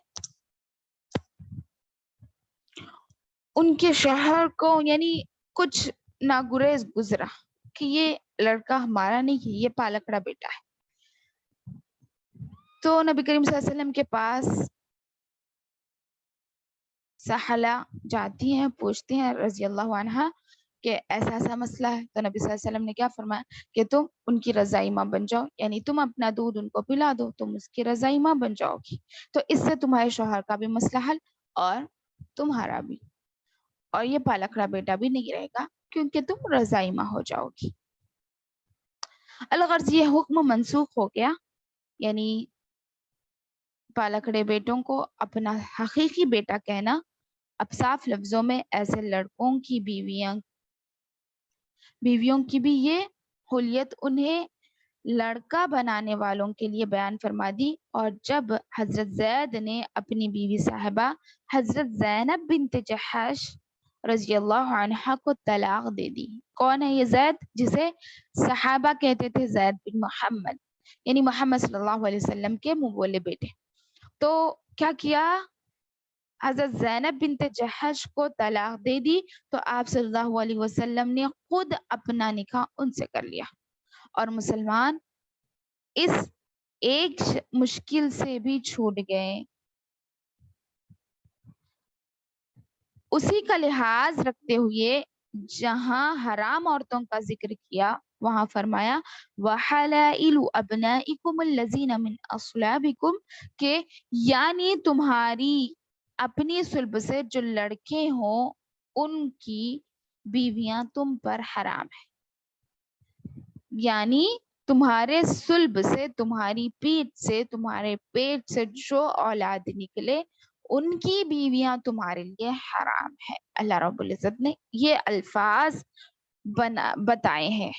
ان کے شوہر کو یعنی کچھ ناگزیر گزرا کہ یہ لڑکا ہمارا نہیں ہے، یہ پالکڑا بیٹا ہے. تو نبی کریم صلی اللہ علیہ وسلم کے پاس سہلہ جاتی ہیں، پوچھتے ہیں رضی اللہ عنہا کہ ایسا ایسا مسئلہ ہے. تو نبی صلی اللہ علیہ وسلم نے کیا فرمایا کہ تم ان کی رضائی ماں بن جاؤ، یعنی تم اپنا دودھ ان کو پلا دو، تم اس کی رضائی ماں بن جاؤ گی. تو اس سے تمہارے شوہر کا بھی مسئلہ حل اور تمہارا بھی، اور یہ پالکڑا بیٹا بھی نہیں رہے گا کیونکہ تم رضائی ماں ہو جاؤ گی. الغرض یہ حکم منسوخ ہو گیا، یعنی پالکڑے بیٹوں کو اپنا حقیقی بیٹا کہنا. اب صاف لفظوں میں ایسے لڑکوں کی بیویوں کی بھی یہ حلیت انہیں لڑکا بنانے والوں کے لیے بیان فرما دی. اور جب حضرت زید نے اپنی بیوی صاحبہ حضرت زینب بنت جحش رضی اللہ عنہا کو طلاق دے دی. کون ہے یہ زید؟ جسے صحابہ کہتے تھے زید بن محمد، یعنی محمد صلی اللہ علیہ وسلم کے منہ بولے بیٹے. تو کیا کیا؟ حضرت زینب بنت جحش کو طلاق دے دی. تو آپ صلی اللہ علیہ وسلم نے خود اپنا نکاح ان سے کر لیا، اور مسلمان اس ایک مشکل سے بھی چھوٹ گئے. اسی کا لحاظ رکھتے ہوئے جہاں حرام عورتوں کا ذکر کیا وہاں فرمایا وَحَلَائِلُ أَبْنَائِكُمُ الَّذِينَ مِنْ أَصْلَابِكُمْ، کہ یعنی تمہاری اپنی صلب سے جو لڑکے ہوں ان کی بیویاں تم پر حرام ہے. یعنی تمہارے صلب سے، تمہاری پیٹھ سے، تمہارے پیٹ سے جو اولاد نکلے ان کی بیویاں تمہارے لیے حرام ہے. اللہ رب العزت نے یہ الفاظ بتائے ہیں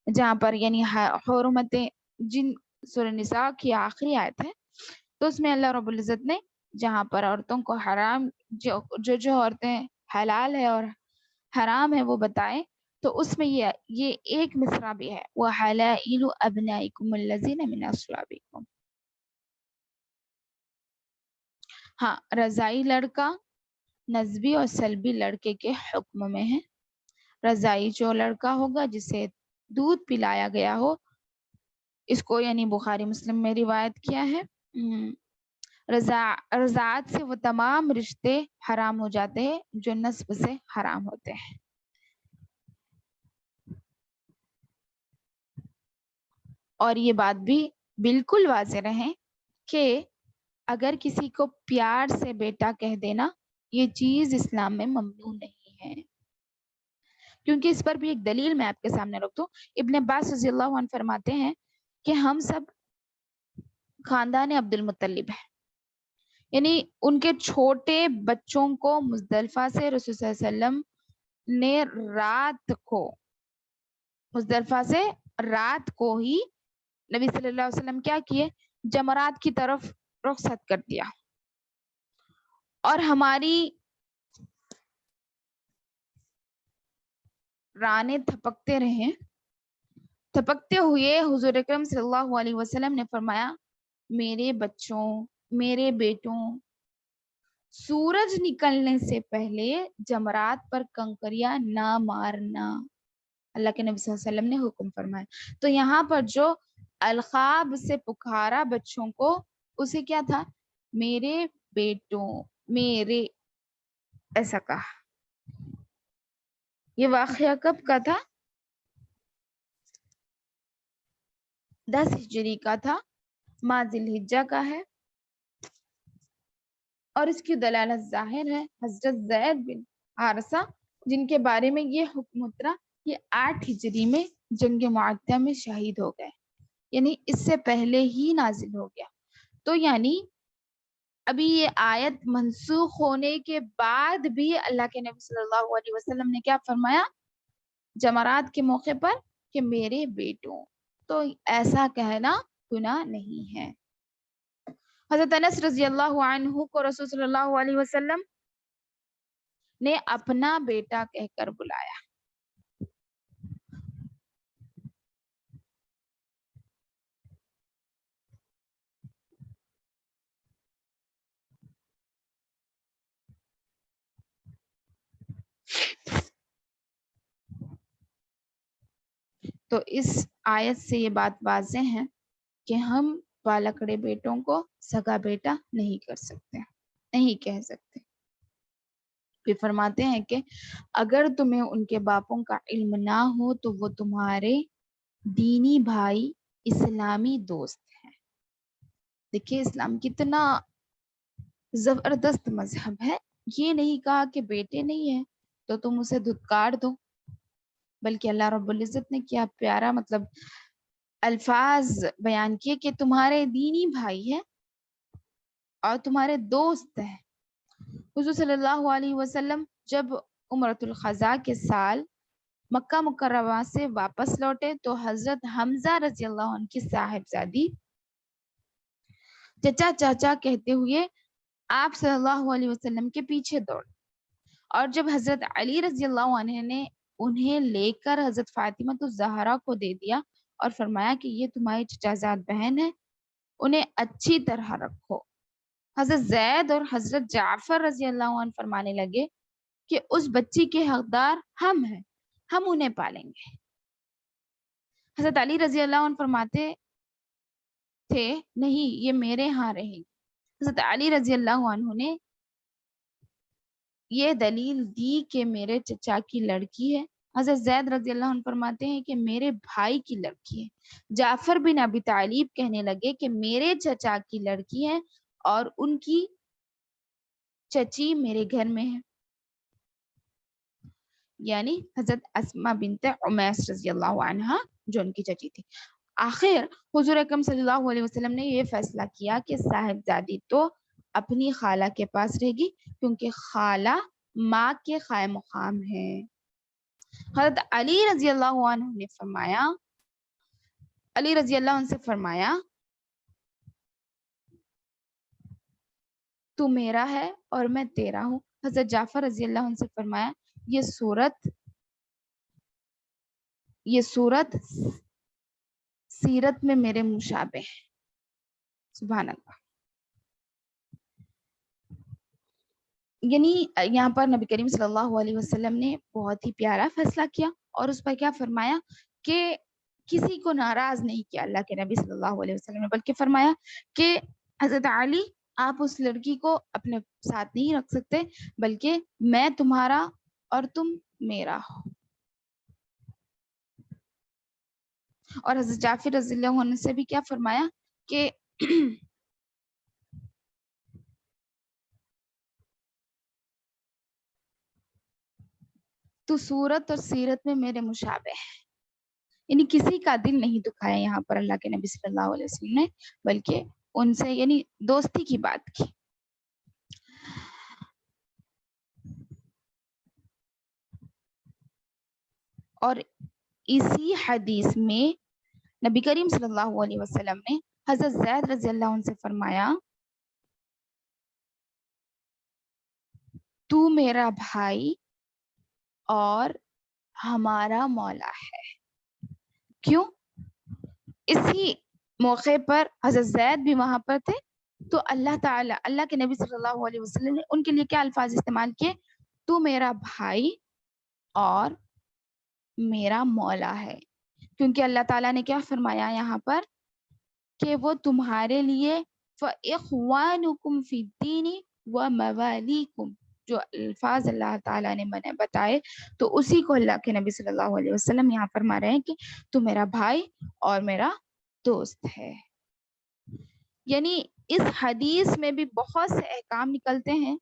جہاں پر یعنی حرمتیں، جن سورہ نساء کی آخری آیت ہے تو اس میں اللہ رب العزت نے جہاں پر عورتوں کو حرام، جو عورتیں حلال ہے اور حرام ہے وہ بتائے، تو اس میں یہ ایک مصرع بھی ہے، وَحَلَائِلُ أَبْنَائِكُمُ الَّذِينَ مِنْ أَصْلَابِكُمْ. ہاں، رضائی لڑکا نسبی اور سلبی لڑکے کے حکم میں ہے. رضائی جو لڑکا ہوگا جسے دودھ پلایا گیا ہو، اس کو یعنی بخاری مسلم میں روایت کیا ہے. رضاعت سے وہ تمام رشتے حرام ہو جاتے ہیں جو نسب سے حرام ہوتے ہیں. اور یہ بات بھی بالکل واضح رہے کہ اگر کسی کو پیار سے بیٹا کہہ دینا یہ چیز اسلام میں ممنوع نہیں ہے، کیونکہ اس پر بھی ایک دلیل میں آپ کے سامنے رکھ دوں. ابن عباس رضی اللہ عنہ فرماتے ہیں کہ ہم سب خاندان عبد المطلب ہیں، یعنی ان کے چھوٹے بچوں کو مزدلفہ سے رسول صلی اللہ علیہ وسلم نے رات کو ہی نبی صلی اللہ علیہ وسلم کیا کیے، جمرات کی طرف رخصت کر دیا. اور ہماری رانے تھپکتے ہوئے حضور اکرم صلی اللہ علیہ وسلم نے فرمایا، میرے بچوں، میرے بیٹوں، سورج نکلنے سے پہلے جمرات پر کنکریاں نہ مارنا. اللہ کے نبی صلی اللہ علیہ وسلم نے حکم فرمایا. تو یہاں پر جو القاب سے پکارا بچوں کو، اسے کیا تھا، میرے بیٹوں، میرے، ایسا کہا. یہ واقعہ کب کا تھا؟ 10 ہجری کا تھا، ماہ ذی الحجہ کا ہے. اور اس کی دلالت ظاہر ہے حضرت زید بن حارثہ جن کے بارے میں یہ حکم اترا، یہ 8 ہجری میں جنگ معاہدہ میں شہید ہو گئے، یعنی اس سے پہلے ہی نازل ہو گیا. تو یعنی ابھی یہ آیت منسوخ ہونے کے بعد بھی اللہ کے نبی صلی اللہ علیہ وسلم نے کیا فرمایا جمرات کے موقع پر کہ میرے بیٹوں. تو ایسا کہنا گناہ نہیں ہے. حضرت انس رضی اللہ عنہ کو رسول صلی اللہ علیہ وسلم نے اپنا بیٹا کہہ کر بلایا. تو اس آیت سے یہ بات واضح ہے کہ ہم بالکڑے بیٹوں کو سگا بیٹا نہیں کر سکتے، نہیں کہہ سکتے. پھر فرماتے ہیں کہ اگر تمہیں ان کے باپوں کا علم نہ ہو تو وہ تمہارے دینی بھائی، اسلامی دوست ہیں. دیکھیے اسلام کتنا زبردست مذہب ہے. یہ نہیں کہا کہ بیٹے نہیں ہیں تو تم اسے دھتکار دو، بلکہ اللہ رب العزت نے کیا پیارا الفاظ بیان کیے کہ تمہارے دینی بھائی ہیں اور تمہارے دوست ہیں. حضور صلی اللہ علیہ وسلم جب عمرۃ الخضا کے سال مکہ مکرمہ سے واپس لوٹے تو حضرت حمزہ رضی اللہ عنہ کی صاحبزادی چچا چاچا کہتے ہوئے آپ صلی اللہ علیہ وسلم کے پیچھے دوڑ. اور جب حضرت علی رضی اللہ عنہ نے انہیں لے کر حضرت فاطمہ الزہرا کو دے دیا اور فرمایا کہ یہ تمہاری چچا زاد بہن ہے، انہیں اچھی طرح رکھو. حضرت زید اور حضرت جعفر رضی اللہ عنہ فرمانے لگے کہ اس بچی کے حقدار ہم ہیں، ہم انہیں پالیں گے. حضرت علی رضی اللہ عنہ فرماتے تھے نہیں، یہ میرے ہاں رہے گی. حضرت علی رضی اللہ عنہ نے یہ دلیل دی کہ میرے چچا کی لڑکی ہے. حضرت زید رضی اللہ عنہ فرماتے ہیں کہ میرے بھائی کی لڑکی ہے. جعفر بن ابی طالب کہنے لگے کہ میرے چچا کی لڑکی ہے اور ان کی چچی میرے گھر میں ہے. یعنی حضرت اسما بنت عمیس رضی اللہ عنہا جو ان کی چچی تھی. آخر حضور اکرم صلی اللہ علیہ وسلم نے یہ فیصلہ کیا کہ صاحبزادی تو اپنی خالہ کے پاس رہے گی کیونکہ خالہ ماں کے قائم مقام ہے. حضرت علی رضی اللہ عنہ نے فرمایا، علی رضی اللہ عنہ سے فرمایا تو میرا ہے اور میں تیرا ہوں. حضرت جعفر رضی اللہ عنہ سے فرمایا یہ صورت سیرت میں میرے مشابہ ہے. سبحان اللہ. یعنی یہاں پر نبی کریم صلی اللہ علیہ وسلم نے بہت ہی پیارا فیصلہ کیا اور اس پر کیا فرمایا کہ کسی کو ناراض نہیں کیا اللہ کے نبی صلی اللہ علیہ وسلم نے، بلکہ فرمایا کہ حضرت علی آپ اس لڑکی کو اپنے ساتھ نہیں رکھ سکتے، بلکہ میں تمہارا اور تم میرا ہو. اور حضرت جعفر رضی اللہ عنہ سے بھی کیا فرمایا کہ تو صورت اور سیرت میں میرے مشابہ ہے. یعنی کسی کا دل نہیں دکھایا یہاں پر اللہ کے نبی صلی اللہ علیہ وسلم نے، بلکہ ان سے یعنی دوستی کی بات کی. اور اسی حدیث میں نبی کریم صلی اللہ علیہ وسلم نے حضرت زید رضی اللہ عنہ سے فرمایا تو میرا بھائی اور ہمارا مولا ہے. کیوں؟ اسی موقع پر حضرت زید بھی وہاں پر تھے تو اللہ تعالی اللہ کے نبی صلی اللہ علیہ وسلم نے ان کے لیے کیا الفاظ استعمال کیے؟ تو میرا بھائی اور میرا مولا ہے. کیونکہ اللہ تعالیٰ نے کیا فرمایا یہاں پر کہ وہ تمہارے لیے فَإِخْوَانُكُمْ فِي الدِّينِ وَمَوَالِيكُمْ، جو الفاظ اللہ تعالیٰ نے میں بتائے تو اسی کو اللہ کے نبی صلی اللہ علیہ وسلم یہاں فرما رہے ہیں کہ تو میرا بھائی اور میرا دوست ہے. یعنی اس حدیث میں بھی بہت سے احکام نکلتے ہیں.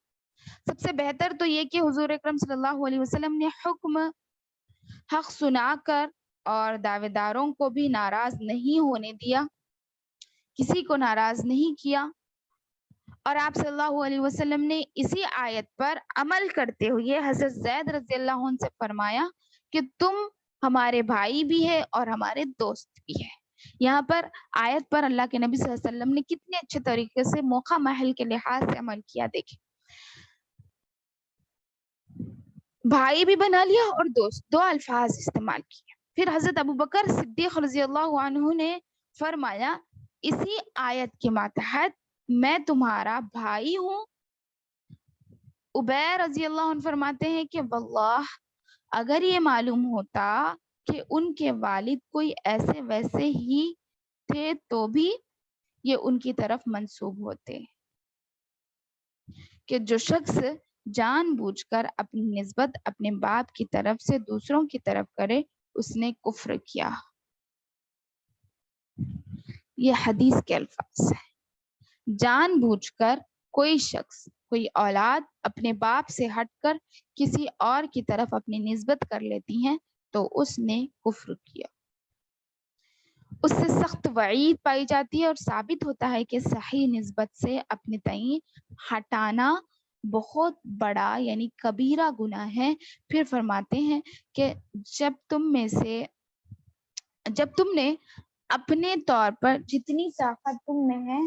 سب سے بہتر تو یہ کہ حضور اکرم صلی اللہ علیہ وسلم نے حکم حق سنا کر اور دعوے داروں کو بھی ناراض نہیں ہونے دیا، کسی کو ناراض نہیں کیا. اور آپ صلی اللہ علیہ وسلم نے اسی آیت پر عمل کرتے ہوئے حضرت زید رضی اللہ عنہ سے فرمایا کہ تم ہمارے بھائی بھی ہے اور ہمارے دوست بھی ہے. یہاں پر آیت پر اللہ کے نبی صلی اللہ علیہ وسلم نے کتنے اچھے طریقے سے موقع محل کے لحاظ سے عمل کیا. دیکھیں، بھائی بھی بنا لیا اور دوست، دو الفاظ استعمال کیے. پھر حضرت ابو بکر صدیق رضی اللہ عنہ نے فرمایا اسی آیت کے ماتحت میں تمہارا بھائی ہوں. عبیر رضی اللہ عنہ فرماتے ہیں کہ واللہ اگر یہ معلوم ہوتا کہ ان کے والد کوئی ایسے ویسے ہی تھے تو بھی یہ ان کی طرف منسوب ہوتے. کہ جو شخص جان بوجھ کر اپنی نسبت اپنے باپ کی طرف سے دوسروں کی طرف کرے اس نے کفر کیا. یہ حدیث کے الفاظ ہیں. جان بوجھ کر کوئی شخص کوئی اولاد اپنے باپ سے ہٹ کر کسی اور کی طرف اپنی نسبت کر لیتی ہیں تو اس نے کفر کیا. اس سے سخت وعید پائی جاتی ہے اور ثابت ہوتا ہے کہ صحیح نسبت سے اپنے تئیں ہٹانا بہت بڑا یعنی کبیرہ گناہ ہے. پھر فرماتے ہیں کہ جب تم نے اپنے طور پر جتنی طاقت تم میں ہے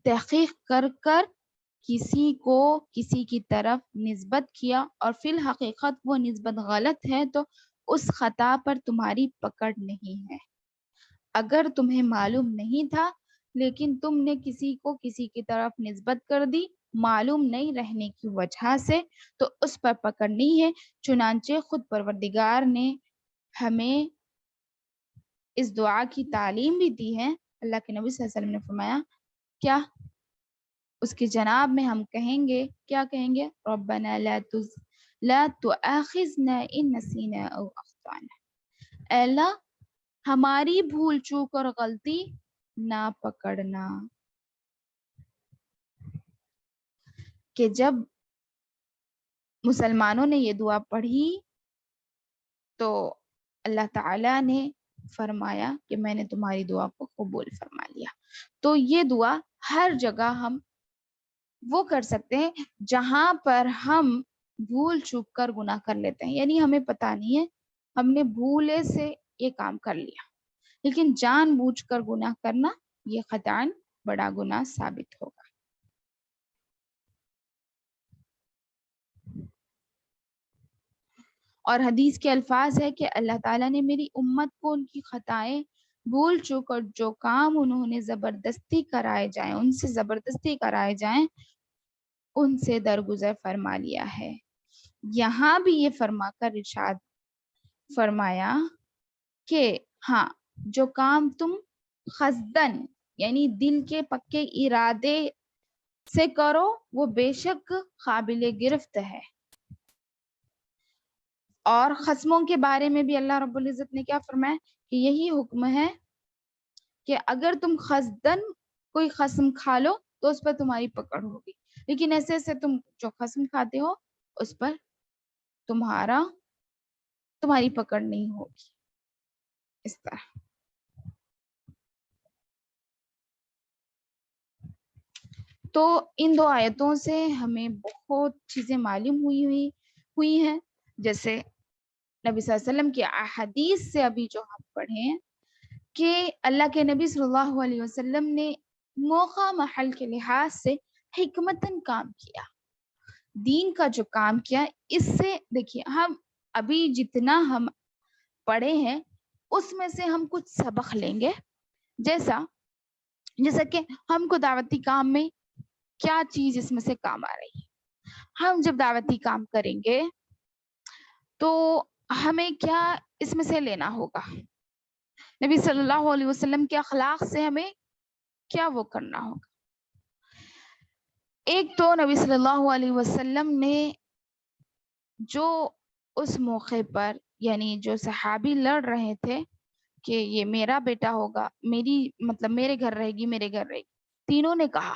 تحقیق کر کر کسی کو کسی کی طرف نسبت کیا اور فی الحقیقت وہ نسبت غلط ہے تو اس خطا پر تمہاری پکڑ نہیں ہے. اگر تمہیں معلوم نہیں تھا لیکن تم نے کسی کو کسی کی طرف نسبت کر دی معلوم نہیں رہنے کی وجہ سے تو اس پر پکڑ نہیں ہے. چنانچہ خود پروردگار نے ہمیں اس دعا کی تعلیم بھی دی ہے. اللہ کے نبی صلی اللہ علیہ وسلم نے فرمایا کیا اس کی جناب میں ہم کہیں گے، کیا کہیں گے؟ ربنا لا تؤاخذنا ان نسینا او اخطانا. اے اللہ ہماری بھول چوک اور غلطی نہ پکڑنا. کہ جب مسلمانوں نے یہ دعا پڑھی تو اللہ تعالیٰ نے فرمایا کہ میں نے تمہاری دعا کو قبول فرما لیا. تو یہ دعا ہر جگہ ہم وہ کر سکتے ہیں جہاں پر ہم بھول چوک کر گناہ کر لیتے ہیں. یعنی ہمیں پتہ نہیں ہے، ہم نے بھولے سے یہ کام کر لیا، لیکن جان بوجھ کر گناہ کرنا یہ خطاً بڑا گناہ ثابت ہوگا. اور حدیث کے الفاظ ہے کہ اللہ تعالیٰ نے میری امت کو ان کی خطائیں، بھول چوک اور جو کام انہوں نے زبردستی کرائے جائیں، ان سے زبردستی کرائے جائیں، ان سے درگزر فرما لیا ہے. یہاں بھی یہ فرما کر ارشاد فرمایا کہ ہاں جو کام تم قصدن یعنی دل کے پکے ارادے سے کرو وہ بے شک قابل گرفت ہے. اور خصموں کے بارے میں بھی اللہ رب العزت نے کیا فرمایا کہ یہی حکم ہے کہ اگر تم قصدن کوئی خصم کھا لو تو اس پر تمہاری پکڑ ہوگی، لیکن ایسے ایسے تم جو خصم کھاتے ہو اس پر تمہاری پکڑ نہیں ہوگی. اس طرح تو ان دو آیتوں سے ہمیں بہت چیزیں معلوم ہوئی ہیں. جیسے نبی صلی اللہ علیہ وسلم کی احادیث سے ابھی جو ہم پڑھے ہیں کہ اللہ کے نبی صلی اللہ علیہ وسلم نے موقع محل کے لحاظ سے حکمتاً کام کیا، دین کا جو کام کیا. اس سے دیکھیے ہم ابھی جتنا ہم پڑھے ہیں اس میں سے ہم کچھ سبق لیں گے. جیسا کہ ہم کو دعوتی کام میں کیا چیز اس میں سے کام آ رہی ہے. ہم جب دعوتی کام کریں گے تو ہمیں کیا اس میں سے لینا ہوگا، نبی صلی اللہ علیہ وسلم کے اخلاق سے ہمیں کیا وہ کرنا ہوگا. ایک تو نبی صلی اللہ علیہ وسلم نے جو اس موقع پر یعنی جو صحابی لڑ رہے تھے کہ یہ میرا بیٹا ہوگا، میرے گھر رہے گی، تینوں نے کہا،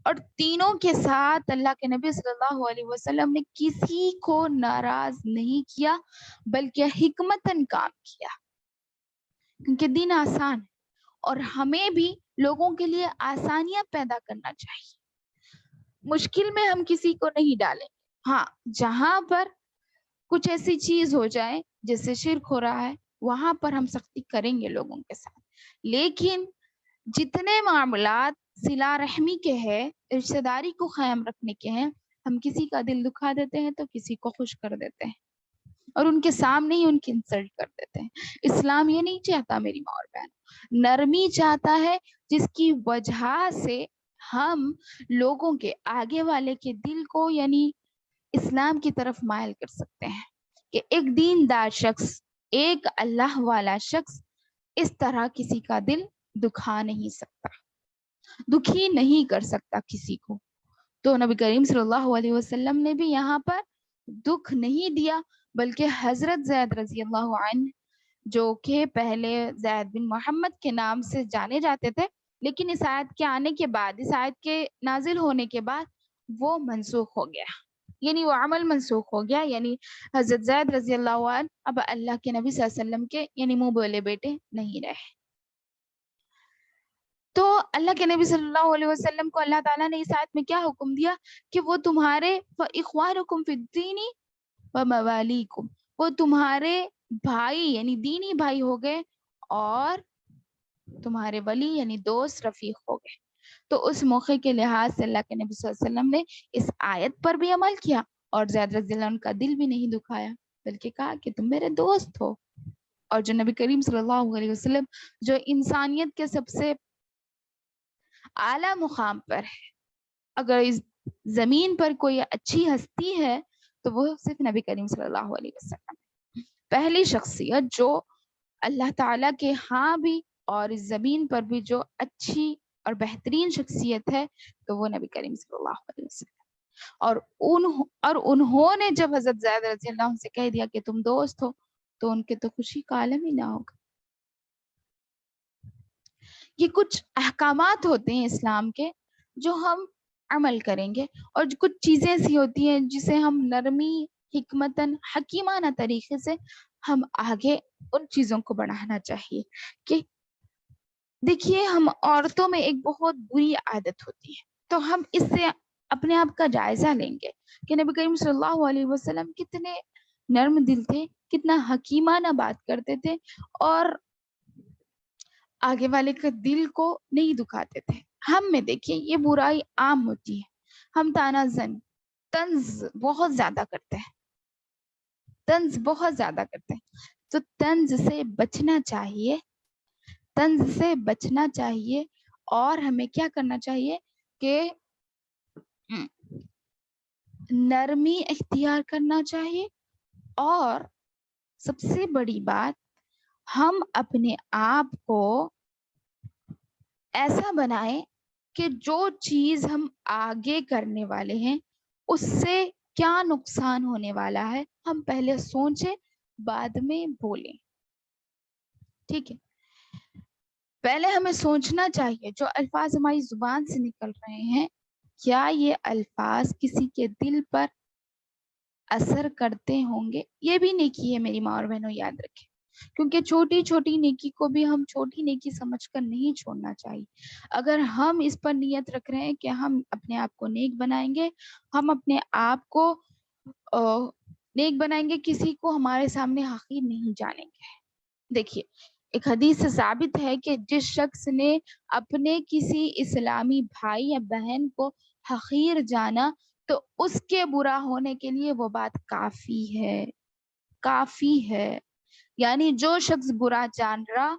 اور تینوں کے ساتھ اللہ کے نبی صلی اللہ علیہ وسلم نے کسی کو ناراض نہیں کیا بلکہ حکمتاً کام کیا، کیونکہ دین آسان ہے اور ہمیں بھی لوگوں کے لیے آسانیاں پیدا کرنا چاہیے. مشکل میں ہم کسی کو نہیں ڈالیں. ہاں جہاں پر کچھ ایسی چیز ہو جائے جیسے شرک ہو رہا ہے وہاں پر ہم سختی کریں گے لوگوں کے ساتھ، لیکن جتنے معاملات صلہ رحمی کے ہیں، رشتہ داری کو قائم رکھنے کے ہیں، ہم کسی کا دل دکھا دیتے ہیں تو کسی کو خوش کر دیتے ہیں اور ان کے سامنے ہی ان کی انسلٹ کر دیتے ہیں. اسلام یہ نہیں چاہتا میری ماں اور بہن، نرمی چاہتا ہے جس کی وجہ سے ہم لوگوں کے آگے والے کے دل کو یعنی اسلام کی طرف مائل کر سکتے ہیں کہ ایک دیندار شخص، ایک اللہ والا شخص اس طرح کسی کا دل دکھا نہیں سکتا، دکھی نہیں کر سکتا کسی کو. تو نبی کریم صلی اللہ علیہ وسلم نے بھی یہاں پر دکھ نہیں دیا، بلکہ حضرت زید رضی اللہ عنہ جو کہ پہلے زید بن محمد کے نام سے جانے جاتے تھے، لیکن اس آیت کے آنے کے بعد، اس آیت کے نازل ہونے کے بعد وہ منسوخ ہو گیا، یعنی وہ عمل منسوخ ہو گیا. یعنی حضرت زید رضی اللہ عنہ اب اللہ کے نبی صلی اللہ علیہ وسلم کے یعنی منہ بولے بیٹے نہیں رہے. تو اللہ کے نبی صلی اللہ علیہ وسلم کو اللہ تعالیٰ نے اس آیت میں کیا حکم دیا کہ وہ تمہارے اخوانکم فی الدین وموالیکم، وہ تمہارے بھائی یعنی دینی بھائی ہو گئے اور تمہارے ولی یعنی دوست رفیق ہو گئے. تو اس موقع کے لحاظ سے اللہ کے نبی صلی اللہ علیہ وسلم نے اس آیت پر بھی عمل کیا اور زید رضی اللہ عنہ کا دل بھی نہیں دکھایا، بلکہ کہا کہ تم میرے دوست ہو. اور جو نبی کریم صلی اللہ علیہ وسلم جو انسانیت کے سب سے اعلیٰ مقام پر ہے، اگر اس زمین پر کوئی اچھی ہستی ہے تو وہ صرف نبی کریم صلی اللہ علیہ وسلم، پہلی شخصیت جو اللہ تعالیٰ کے ہاں بھی اور اس زمین پر بھی جو اچھی اور بہترین شخصیت ہے تو وہ نبی کریم صلی اللہ علیہ وسلم. اور انہوں نے جب حضرت زید رضی اللہ عنہ سے کہہ دیا کہ تم دوست ہو تو ان کے تو خوشی کا عالم ہی نہ ہوگا. یہ کچھ احکامات ہوتے ہیں اسلام کے جو ہم عمل کریں گے. اور کچھ چیزیں ایسی ہوتی ہیں جسے ہم نرمی حکمتاً حکیمانہ طریقے سے ہم آگے ان چیزوں کو بڑھانا چاہیے. کہ دیکھیے ہم عورتوں میں ایک بہت بری عادت ہوتی ہے, تو ہم اس سے اپنے آپ کا جائزہ لیں گے کہ نبی کریم صلی اللہ علیہ وسلم کتنے نرم دل تھے, کتنا حکیمانہ بات کرتے تھے اور آگے والے کے دل کو نہیں دکھاتے تھے. ہم میں دیکھیے یہ برائی عام ہوتی ہے, ہم طنز بہت زیادہ کرتے ہیں, طنز بہت زیادہ کرتے ہیں. تو طنز سے بچنا چاہیے, طنز سے بچنا چاہیے. اور ہمیں کیا کرنا چاہیے کہ نرمی اختیار کرنا چاہیے. اور سب سے بڑی بات, ہم اپنے آپ کو ایسا بنائیں کہ جو چیز ہم آگے کرنے والے ہیں اس سے کیا نقصان ہونے والا ہے ہم پہلے سوچیں, بعد میں بولیں. ٹھیک ہے, پہلے ہمیں سوچنا چاہیے جو الفاظ ہماری زبان سے نکل رہے ہیں کیا یہ الفاظ کسی کے دل پر اثر کرتے ہوں گے. یہ بھی نیکی ہے میری ماں اور بہنوں, یاد رکھیں, کیونکہ چھوٹی چھوٹی نیکی کو بھی ہم چھوٹی نیکی سمجھ کر نہیں چھوڑنا چاہیے. اگر ہم اس پر نیت رکھ رہے ہیں کہ ہم اپنے آپ کو نیک بنائیں گے, ہم اپنے آپ کو نیک بنائیں گے, کسی کو ہمارے سامنے حقیر نہیں جانیں گے. دیکھیے ایک حدیث سے ثابت ہے کہ جس شخص نے اپنے کسی اسلامی بھائی یا بہن کو حقیر جانا تو اس کے برا ہونے کے لیے وہ بات کافی ہے, کافی ہے. یعنی جو شخص برا جان رہا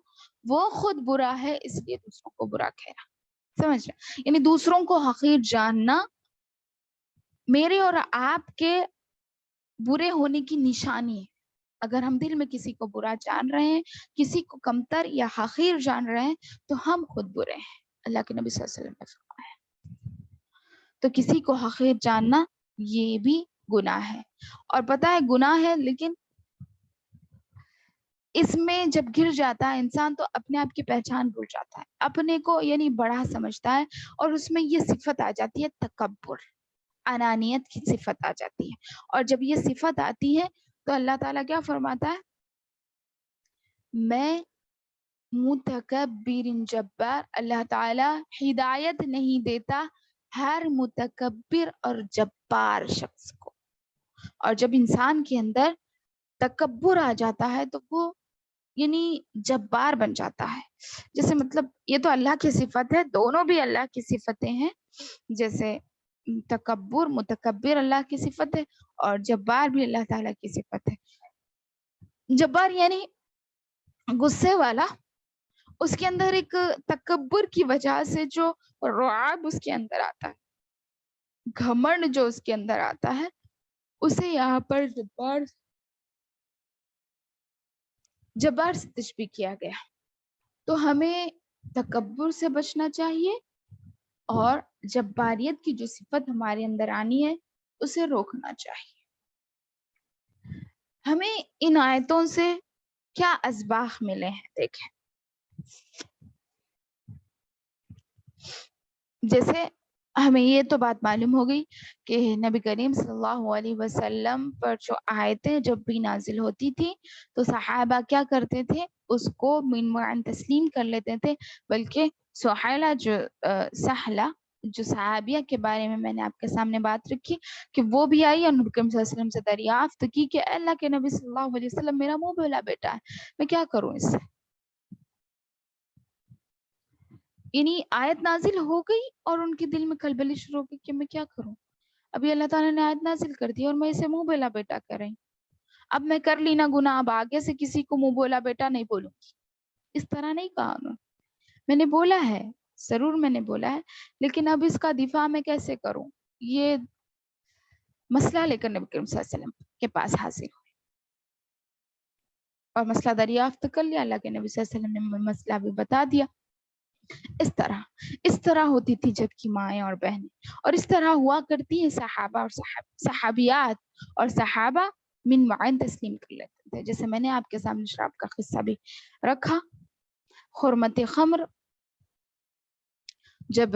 وہ خود برا ہے, اس لیے دوسروں کو برا کہہ رہا. سمجھ رہے, یعنی دوسروں کو حقیر جاننا میرے اور آپ کے برے ہونے کی نشانی ہے. اگر ہم دل میں کسی کو برا جان رہے ہیں, کسی کو کمتر یا حقیر جان رہے ہیں تو ہم خود برے ہیں. اللہ کے نبی صلی اللہ علیہ وسلم نے فرمایا. تو کسی کو حقیر جاننا یہ بھی گناہ ہے. اور پتہ ہے گناہ ہے, لیکن اس میں جب گر جاتا ہے انسان تو اپنے آپ کی پہچان بھول جاتا ہے, اپنے کو یعنی بڑا سمجھتا ہے, اور اس میں یہ صفت آ جاتی ہے تکبر, انانیت کی صفت آ جاتی ہے. اور جب یہ صفت آتی ہے تو اللہ تعالیٰ کیا فرماتا ہے, میں متکبر جبار, اللہ تعالیٰ ہدایت نہیں دیتا ہر متکبر اور جبار شخص کو. اور جب انسان کے اندر تکبر آ جاتا ہے تو وہ یعنی جبار بن جاتا ہے. جیسے مطلب یہ تو اللہ کی صفت ہے, دونوں بھی اللہ کی صفتیں ہیں. جیسے تکبر متکبر اللہ کی صفت ہے اور جبار بھی اللہ تعالیٰ کی صفت ہے. جبار یعنی غصے والا, اس کے اندر ایک تکبر کی وجہ سے جو رعب اس کے اندر آتا ہے, گھمنڈ جو اس کے اندر آتا ہے, اسے یہاں پر جبار سے تشبیہ کیا گیا. تو ہمیں تکبر سے بچنا چاہیے اور جباریت کی جو صفت ہمارے اندر آنی ہے اسے روکنا چاہیے. ہمیں ان آیتوں سے کیا اسباق ملے ہیں دیکھیں. جیسے ہمیں یہ تو بات معلوم ہو گئی کہ نبی کریم صلی اللہ علیہ وسلم پر جو آیتیں جب بھی نازل ہوتی تھی تو صحابہ کیا کرتے تھے, اس کو من معن تسلیم کر لیتے تھے. بلکہ سہیلہ سہلہ جو صحابیہ کے بارے میں نے آپ کے سامنے بات رکھی کہ وہ بھی آئی اور نبی کریم صلی اللہ علیہ وسلم سے دریافت کی کہ اللہ کے نبی صلی اللہ علیہ وسلم میرا منہ بولا بیٹا ہے, میں کیا کروں اس سے. یعنی آیت نازل ہو گئی اور ان کے دل میں کھلبلی شروع ہو گئی کہ میں کیا کروں, ابھی اللہ تعالیٰ نے آیت نازل کر دی اور میں اسے منہ بولا بیٹا کر رہی, اب میں کر لی نا گناہ, اب آگے سے کسی کو منہ بولا بیٹا نہیں بولوں گی. اس طرح نہیں کہا میں نے بولا ہے, ضرور میں نے بولا ہے, لیکن اب اس کا دفاع میں کیسے کروں. یہ مسئلہ لے کر نبی کریم صلی اللہ علیہ وسلم کے پاس حاضر ہوئے اور مسئلہ دریافت کر لیا. اللہ کے نبی صلی اللہ علیہ وسلم نے مسئلہ بھی بتا دیا. اس طرح ہوتی تھی جب کی مائیں اور بہنیں, اور اس طرح ہوا کرتی ہیں صحابہ اور صحابیات, اور صحابہ من معین تسلیم کر لیتے تھے. جیسے میں نے آپ کے سامنے شراب کا قصہ بھی رکھا, حرمت خمر, جب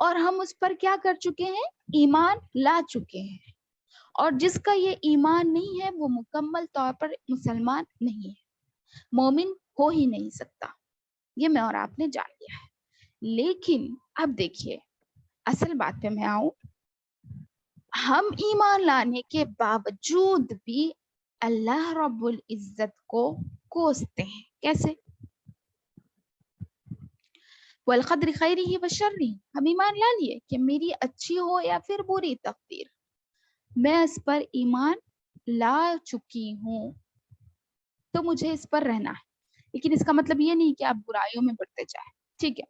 اور ہم اس پر کیا کر چکے ہیں؟ ایمان لا چکے ہیں. اور جس کا یہ ایمان نہیں ہے وہ مکمل طور پر مسلمان نہیں ہے، مومن ہو ہی نہیں سکتا. یہ میں اور آپ نے جان لیا ہے. لیکن اب دیکھیے اصل بات پہ میں آؤں. ہم ایمان لانے کے باوجود بھی اللہ رب العزت کو کوستے ہیں. کیسے؟ والقدر خیرہ و شرہ، ہم ایمان لا لیے کہ میری اچھی ہو یا پھر بری تقدیر، میں اس پر ایمان لا چکی ہوں تو مجھے اس پر رہنا ہے. لیکن اس کا مطلب یہ نہیں کہ آپ برائیوں میں بڑھتے جائیں. ٹھیک ہے،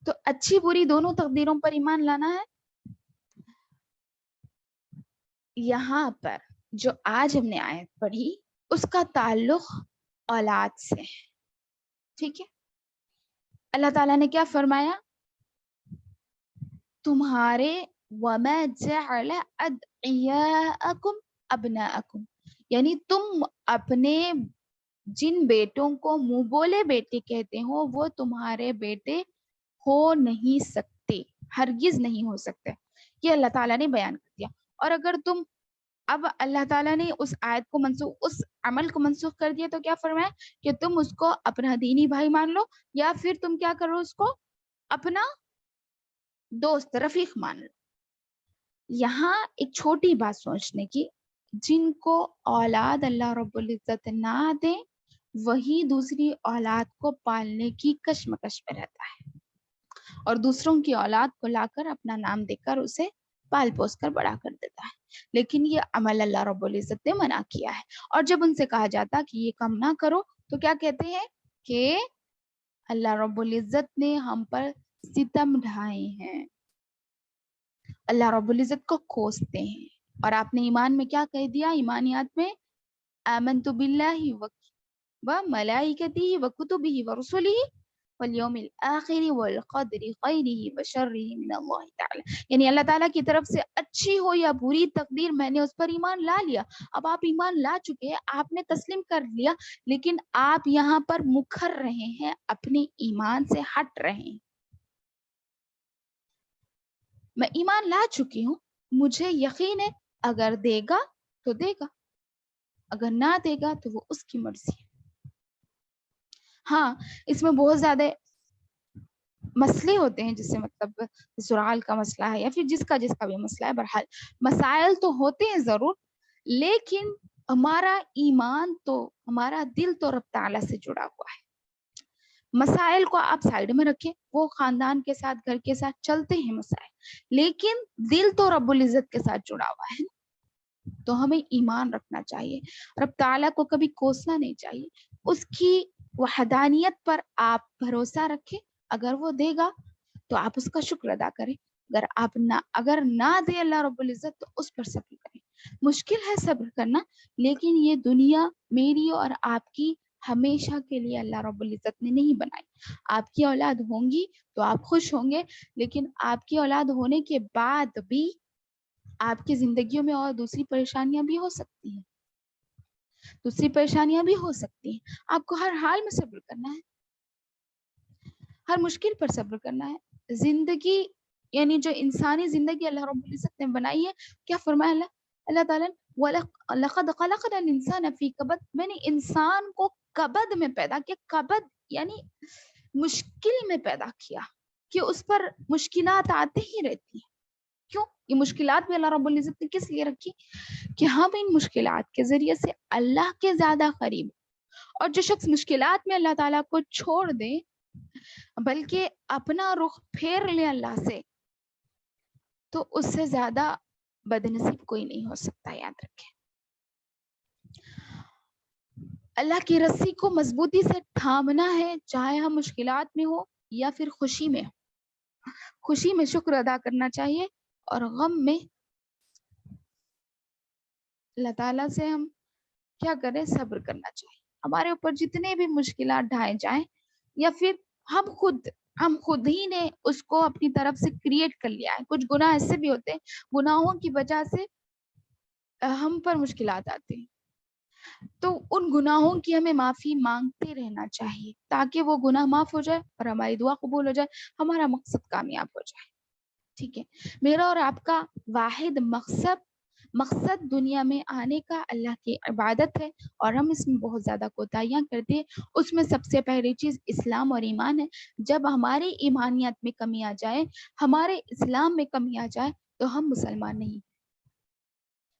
تو اچھی بری دونوں تقدیروں پر ایمان لانا ہے. یہاں پر جو آج ہم نے آیت پڑھی اس کا تعلق اولاد سے ہے. ٹھیک ہے، اللہ تعالیٰ نے کیا فرمایا؟ تمہارے وَمَا جَعَلَ أَدْعِيَاءَكُمْ أَبْنَاءَكُمْ، یعنی تم اپنے جن بیٹوں کو منہ بولے بیٹے کہتے ہو وہ تمہارے بیٹے ہو نہیں سکتے، ہرگز نہیں ہو سکتے. یہ اللہ تعالیٰ نے بیان کر دیا. اور اگر تم اب اللہ تعالیٰ نے اس آیت کو منسوخ، اس عمل کو منسوخ کر دیا تو کیا فرمایا کہ تم اس کو اپنا دینی بھائی مان لو یا پھر تم کیا کرو اس کو اپنا دوست رفیق مان لو. یہاں ایک چھوٹی بات سوچنے کی، جن کو اولاد اللہ رب العزت نہ دے وہی دوسری اولاد کو پالنے کی کشمکش میں رہتا ہے اور دوسروں کی اولاد کو لا کر اپنا نام دے کر اسے پال پوس کر بڑا کر دیتا ہے. لیکن یہ عمل اللہ رب العزت نے منع کیا ہے. اور جب ان سے کہا جاتا کہ یہ کم نہ کرو تو کیا کہتے ہیں کہ اللہ رب العزت نے ہم پر ستم ڈھائے ہیں، اللہ رب العزت کو کوستے ہیں. اور آپ نے ایمان میں کیا کہہ دیا؟ ایمانیات میں آمنت باللہ وملائکتہ وکتبہ ورسلہ والیوم الآخر والقدر خیرہ وشرہ من اللہ تعالی، یعنی اللہ تعالیٰ کی طرف سے اچھی ہو یا بری تقدیر میں نے اس پر ایمان لا لیا. اب آپ ایمان لا چکے ہیں، آپ نے تسلیم کر لیا، لیکن آپ یہاں پر مکر رہے ہیں، اپنے ایمان سے ہٹ رہے ہیں. میں ایمان لا چکی ہوں، مجھے یقین ہے اگر دے گا تو دے گا، اگر نہ دے گا تو وہ اس کی مرضی ہے. ہاں اس میں بہت زیادہ مسئلے ہوتے ہیں، جس سے مطلب زرال کا مسئلہ ہے یا پھر جس کا بھی مسئلہ ہے. بہرحال مسائل تو ہوتے ہیں ضرور، لیکن ہمارا ایمان تو، ہمارا دل تو رب تعالیٰ سے جڑا ہوا ہے. مسائل کو آپ سائڈ میں رکھیں، وہ خاندان کے ساتھ گھر کے ساتھ چلتے ہیں مسائل، لیکن دل تو رب العزت کے ساتھ جڑا ہوا ہے. تو ہمیں ایمان رکھنا چاہیے، رب تعالیٰ کو کبھی کوسنا نہیں چاہیے. اس کی وحدانیت پر آپ بھروسہ رکھیں، اگر وہ دے گا تو آپ اس کا شکر ادا کریں، اگر نہ دے اللہ رب العزت تو اس پر صبر کریں. مشکل ہے صبر کرنا، لیکن یہ دنیا میری اور آپ کی ہمیشہ کے لیے اللہ رب العزت نے نہیں بنائی. آپ کی اولاد ہوں گی تو آپ خوش ہوں گے، لیکن آپ کی اولاد ہونے کے بعد بھی آپ کی زندگیوں میں اور دوسری پریشانیاں بھی ہو سکتی ہیں، آپ کو ہر حال میں صبر کرنا ہے، ہر مشکل پر صبر کرنا ہے. زندگی یعنی جو انسانی زندگی اللہ رب العزت نے بنائی ہے، کیا فرمایا اللہ تعالیٰ لَقَدْ خَلَقْنَا الْإِنسَانَ فِي كَبَدٍ، میں نے انسان کو کبد میں پیدا کیا. کبد یعنی مشکل میں پیدا کیا، کہ اس پر مشکلات آتے ہی رہتی ہیں. کیوں؟ یہ مشکلات بھی اللہ رب العزت نے کس لیے رکھی؟ کہ ہم ان مشکلات کے ذریعے سے اللہ کے زیادہ قریب. اور جو شخص مشکلات میں اللہ تعالیٰ کو چھوڑ دے بلکہ اپنا رخ پھیر لے اللہ سے، تو اس سے زیادہ بدنصیب کوئی نہیں ہو سکتا. یاد رکھیں، اللہ کی رسی کو مضبوطی سے تھامنا ہے، چاہے ہم مشکلات میں ہو یا پھر خوشی میں ہو. خوشی میں شکر ادا کرنا چاہیے اور غم میں اللہ تعالیٰ سے ہم کیا کریں؟ صبر کرنا چاہیے. ہمارے اوپر جتنے بھی مشکلات ڈھائے جائیں یا پھر ہم خود ہی نے اس کو اپنی طرف سے کریٹ کر لیا ہے. کچھ گناہ ایسے بھی ہوتے ہیں، گناہوں کی وجہ سے ہم پر مشکلات آتی ہیں، تو ان گناہوں کی ہمیں معافی مانگتے رہنا چاہیے تاکہ وہ گناہ معاف ہو جائے اور ہماری دعا قبول ہو جائے، ہمارا مقصد کامیاب ہو جائے. ٹھیک ہے. میرا اور آپ کا واحد مقصد دنیا میں آنے کا اللہ کی عبادت ہے، اور ہم اس میں بہت زیادہ کوتاہیاں کرتے ہیں. اس میں سب سے پہلی چیز اسلام اور ایمان ہے. جب ہماری ایمانیت میں کمی آ جائے، ہمارے اسلام میں کمی آ جائے، تو ہم مسلمان نہیں،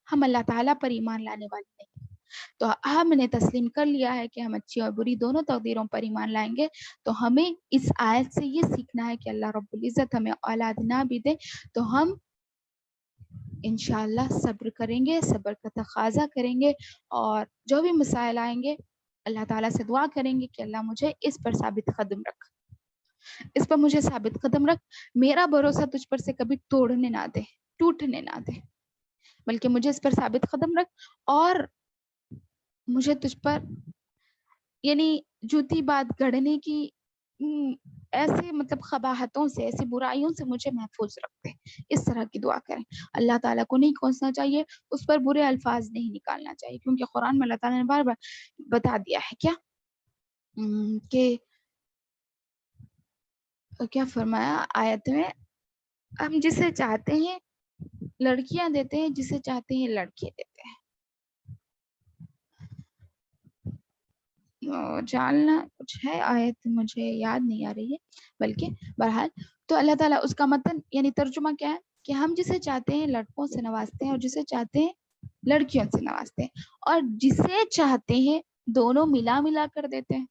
ہم اللہ تعالیٰ پر ایمان لانے والے نہیں. تو ہم نے تسلیم کر لیا ہے کہ ہم اچھی اور بری دونوں تقدیروں پر ایمان لائیں گے. تو ہمیں اس آیت سے یہ سیکھنا ہے کہ اللہ رب العزت ہمیں اولاد نہ بھی دے تو ہم انشاءاللہ صبر کریں گے، صبر کا تقاضا کریں گے، اور جو بھی مسائل آئیں گے اللہ تعالیٰ سے دعا کریں گے کہ اللہ مجھے اس پر ثابت قدم رکھ، اس پر مجھے ثابت قدم رکھ. میرا بھروسہ تجھ پر سے کبھی توڑنے نہ دے، ٹوٹنے نہ دے، بلکہ مجھے اس پر ثابت قدم رکھ، اور مجھے تجھ پر یعنی جوتی بات گڑھنے کی ایسے مطلب قباحتوں سے، ایسی برائیوں سے مجھے محفوظ رکھتے. اس طرح کی دعا کریں. اللہ تعالیٰ کو نہیں کوسنا چاہیے، اس پر برے الفاظ نہیں نکالنا چاہیے، کیونکہ قرآن میں اللہ تعالیٰ نے بار بار بتا دیا ہے کیا کہ کیا فرمایا آیت میں، ہم جسے چاہتے ہیں لڑکیاں دیتے ہیں، جسے چاہتے ہیں لڑکے دیتے ہیں. جاننا کچھ ہے آیت، مجھے یاد نہیں آ رہی ہے، بلکہ بہرحال تو اللہ تعالیٰ اس کا متن یعنی ترجمہ کیا ہے کہ ہم جسے چاہتے ہیں لڑکوں سے نوازتے ہیں، اور جسے چاہتے ہیں لڑکیوں سے نوازتے ہیں، اور جسے چاہتے ہیں دونوں ملا کر دیتے ہیں.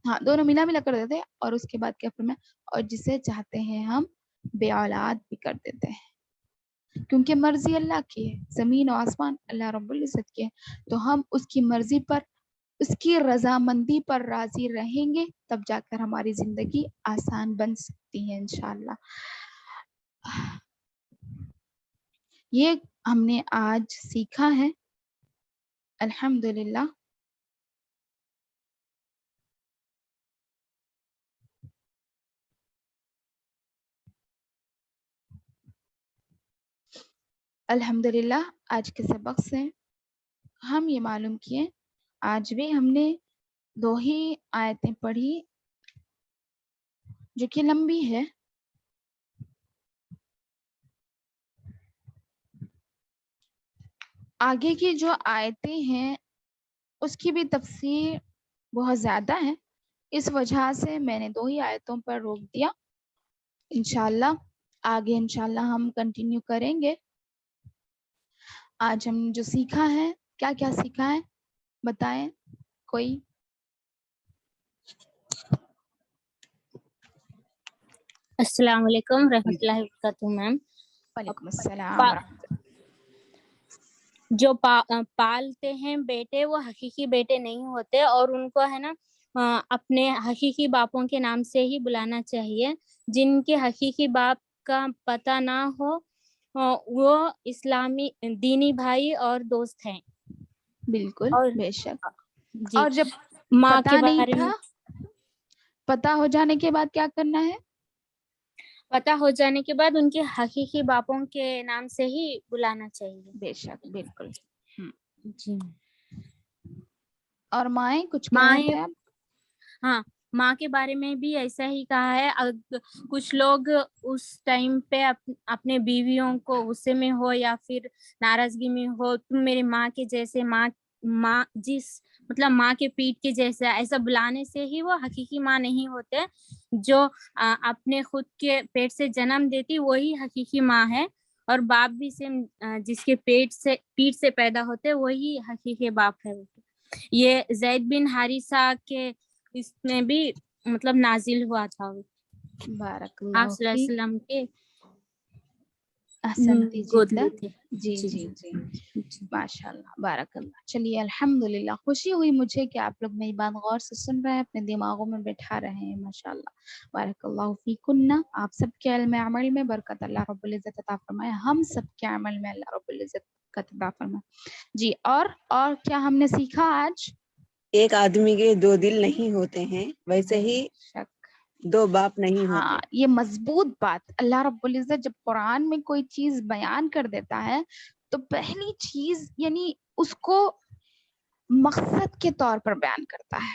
ہاں، دونوں ملا کر دیتے ہیں. اور اس کے بعد کیا فرمایا، اور جسے چاہتے ہیں ہم بے اولاد بھی کر دیتے ہیں، کیونکہ مرضی اللہ کی ہے، زمین و آسمان اللہ رب العزت کی ہے. تو ہم اس کی مرضی پر، اس کی رضامندی پر راضی رہیں گے، تب جا کر ہماری زندگی آسان بن سکتی ہے انشاءاللہ. یہ ہم نے آج سیکھا ہے الحمدللہ. الحمدللہ آج کے سبق سے ہم یہ معلوم کیے، آج بھی ہم نے 2 ہی آیتیں پڑھی جو کہ لمبی ہے. آگے کی جو آیتیں ہیں اس کی بھی تفسیر بہت زیادہ ہے، اس وجہ سے میں نے 2 ہی آیتوں پر روک دیا. انشاءاللہ آگے انشاءاللہ ہم کنٹینیو کریں گے. آج ہم جو سیکھا ہے، کیا کیا سیکھا ہے بتائیں کوئی. السلام علیکم رحمۃ اللہ وبرکاتہ. میم وعلیکم السلام ورحمۃ اللہ. جو پالتے ہیں بیٹے وہ حقیقی بیٹے نہیں ہوتے، اور ان کو ہے نا اپنے حقیقی باپوں کے نام سے ہی بلانا چاہیے. جن کے حقیقی باپ کا پتہ نہ ہو وہ اسلامی دینی بھائی اور دوست ہیں. بالکل، اور بے شک. جی اور جب ماں پتہ کے نہیں بارے میں، تھا، پتہ ہو جانے کے بعد کیا کرنا ہے؟ پتہ ہو جانے کے بعد ان کے حقیقی باپوں کے نام سے ہی بلانا چاہیے. بے شک، بالکل. جی. اور مائیں کچھ کہہ رہے مائیں، تھے آپ؟ ہاں، ماں کے بارے میں بھی ایسا ہی کہا ہے. کچھ لوگ اس ٹائم پہ اپنے بیویوں کو غصے میں ہو یا پھر ناراضگی میں ہو، تم میرے ماں کے جیسے، ماں جس مطلب ماں کے پیٹ کے جیسا، ایسا بلانے سے ہی وہ حقیقی ماں نہیں ہوتے. جو اپنے خود کے پیٹ سے جنم دیتی وہی حقیقی ماں ہے، اور باپ بھی سے جس کے پیٹ سے پیدا ہوتے وہی حقیقی باپ ہے. یہ زید بن حارثہ کے اس میں بھی مطلب نازل ہوا تھا. بارک آپ اللہ صلی اللہ علیہ فیک. وسلم کے احسنتی گود جدا. میں تھے. جی جی جی، ماشاء اللہ، بارک اللہ. چلیے الحمدللہ، خوشی ہوئی مجھے کہ آپ لوگ میری بات غور سے سن رہے ہیں، اپنے دماغوں میں بٹھا رہے ہیں. ماشاء اللہ، بارک اللہ فیکن. آپ سب کے علم عمل میں برکت اللہ رب العزت عطا فرمائے، ہم سب کے عمل میں اللہ رب العزت عطا فرمائے. جی، اور کیا ہم نے سیکھا آج؟ ایک آدمی کے 2 دل نہیں ہوتے ہیں، ویسے ہی شک. 2 باپ نہیں ہوتے. ہاں، یہ مضبوط بات. اللہ رب العزت جب قرآن میں کوئی چیز بیان کر دیتا ہے تو پہلی چیز یعنی اس کو مقصد کے طور پر بیان کرتا ہے.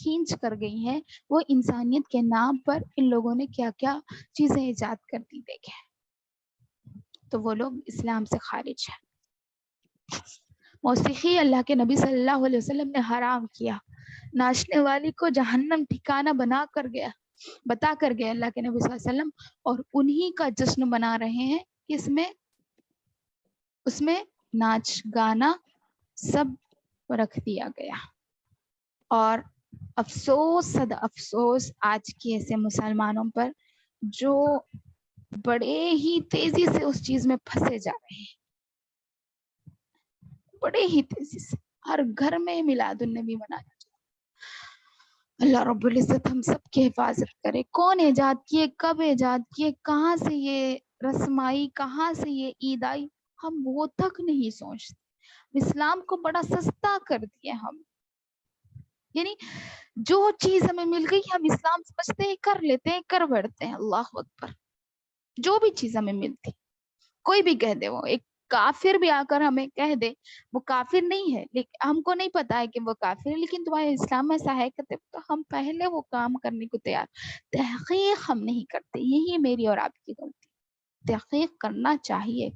کھینچ کر گئی ہیں وہ انسانیت کے نام پر ان لوگوں نے کیا کیا چیزیں ایجاد کر دی دیکھیں، تو وہ لوگ اسلام سے خارج ہیں۔ موسیقی اللہ کے نبی صلی اللہ علیہ وسلم نے حرام کیا، ناچنے والی کو جہنم ٹھکانہ بتا کر گئے اللہ کے نبی صلی اللہ علیہ وسلم، اور انہی کا جشن منا رہے ہیں اس میں اس میں ناچ گانا سب رکھ دیا گیا۔ اور افسوس صد افسوس آج کے ایسے مسلمانوں پر جو بڑے ہی تیزی سے اس چیز میں پھنسے جا رہے ہیں، بڑے ہی تیزی سے ہر گھر میں میلاد النبی منایا جاتا ہے۔ اللہ رب العزت ہم سب کی حفاظت کرے۔ کون ایجاد کیے، کب ایجاد کیے، کہاں سے یہ رسم آئی، کہاں سے یہ عید آئی، ہم وہ تک نہیں سوچتے۔ اسلام کو بڑا سستا کر دیا ہم، یعنی جو چیز ہمیں مل گئی ہم اسلام سمجھتے ہیں، کر لیتے ہیں، کر بیٹھتے ہیں۔ اللہ اکبر، جو بھی چیز ہمیں ملتی، کوئی بھی کہہ دے، وہ ایک کافر بھی آ کر ہمیں کہہ دے وہ کافر نہیں ہے، لیکن ہم کو نہیں پتا ہے کہ وہ کافر ہے، لیکن تمہارے اسلام میں ایسا ہے کہتے، تو ہم پہلے وہ کام کرنے کو تیار۔ تحقیق ہم نہیں کرتے، یہی میری اور آپ کی غلطی۔ تحقیق کرنا چاہیے،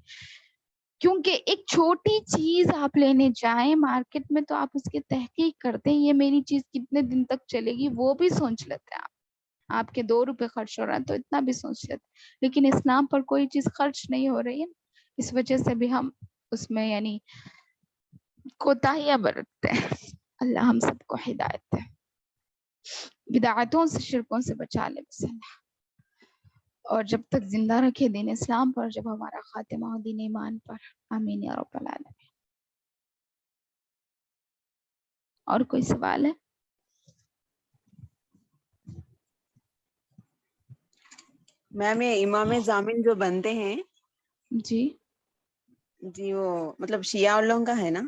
کیونکہ ایک چھوٹی چیز آپ لینے جائیں مارکیٹ میں تو آپ اس کی تحقیق کرتے ہیں، یہ میری چیز کتنے دن تک چلے گی وہ بھی سوچ لیتے ہیں۔ آپ کے 2 روپے خرچ ہو رہا ہے تو اتنا بھی سوچ لیتے، لیکن اسلام پر کوئی چیز خرچ نہیں ہو رہی ہے، اس وجہ سے بھی ہم اس میں یعنی کوتاہیاں برتتے ہیں۔ اللہ ہم سب کو ہدایت دے، بدعتوں سے، شرکوں سے بچا لے بس اللہ، اور جب تک زندہ رکھے دین اسلام پر، جب ہمارا خاتمہ ہو دین ایمان پر۔ آمین یا رب العالمین۔ اور کوئی سوال ہے؟ میم یہ امام ضامن جو بنتے ہیں جی، جی، وہ مطلب شیعہ والوں کا ہے نا؟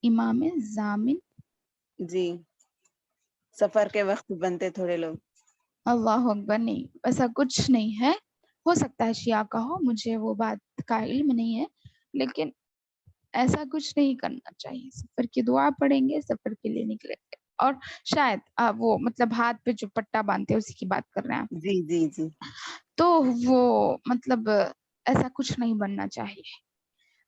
امام ضامن، جی، سفر کے وقت بنتے تھوڑے لوگ۔ اللہ اکبر، نہیں ایسا کچھ نہیں ہے، ہو سکتا ہے شیعہ کا ہو، مجھے وہ بات کا علم نہیں ہے، لیکن ایسا کچھ نہیں کرنا چاہیے۔ سفر کی دعا پڑھیں گے، سفر کے لیے نکلیں گے، اور شاید وہ مطلب ہاتھ پہ جو پٹا باندھتے ہیں اسی کی بات کر رہے ہیں آپ، جی جی جی، تو وہ مطلب ایسا کچھ نہیں بننا چاہیے۔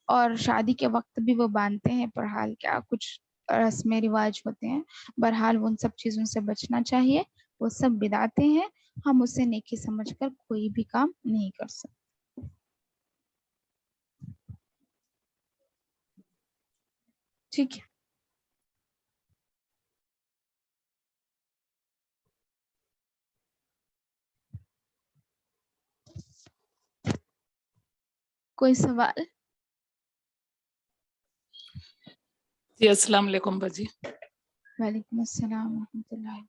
اور شادی کے وقت بھی وہ باندھتے ہیں، بہرحال کیا کچھ رسم رواج ہوتے ہیں، بہرحال ان سب چیزوں سے بچنا چاہیے، وہ سب بدعتیں ہیں، ہم اسے نیکی سمجھ کر کوئی بھی کام نہیں کر سکتے۔ ٹھیک ہے، کوئی سوال؟ جی السلام علیکم باجی۔ وعلیکم السلام ورحمۃ اللہ۔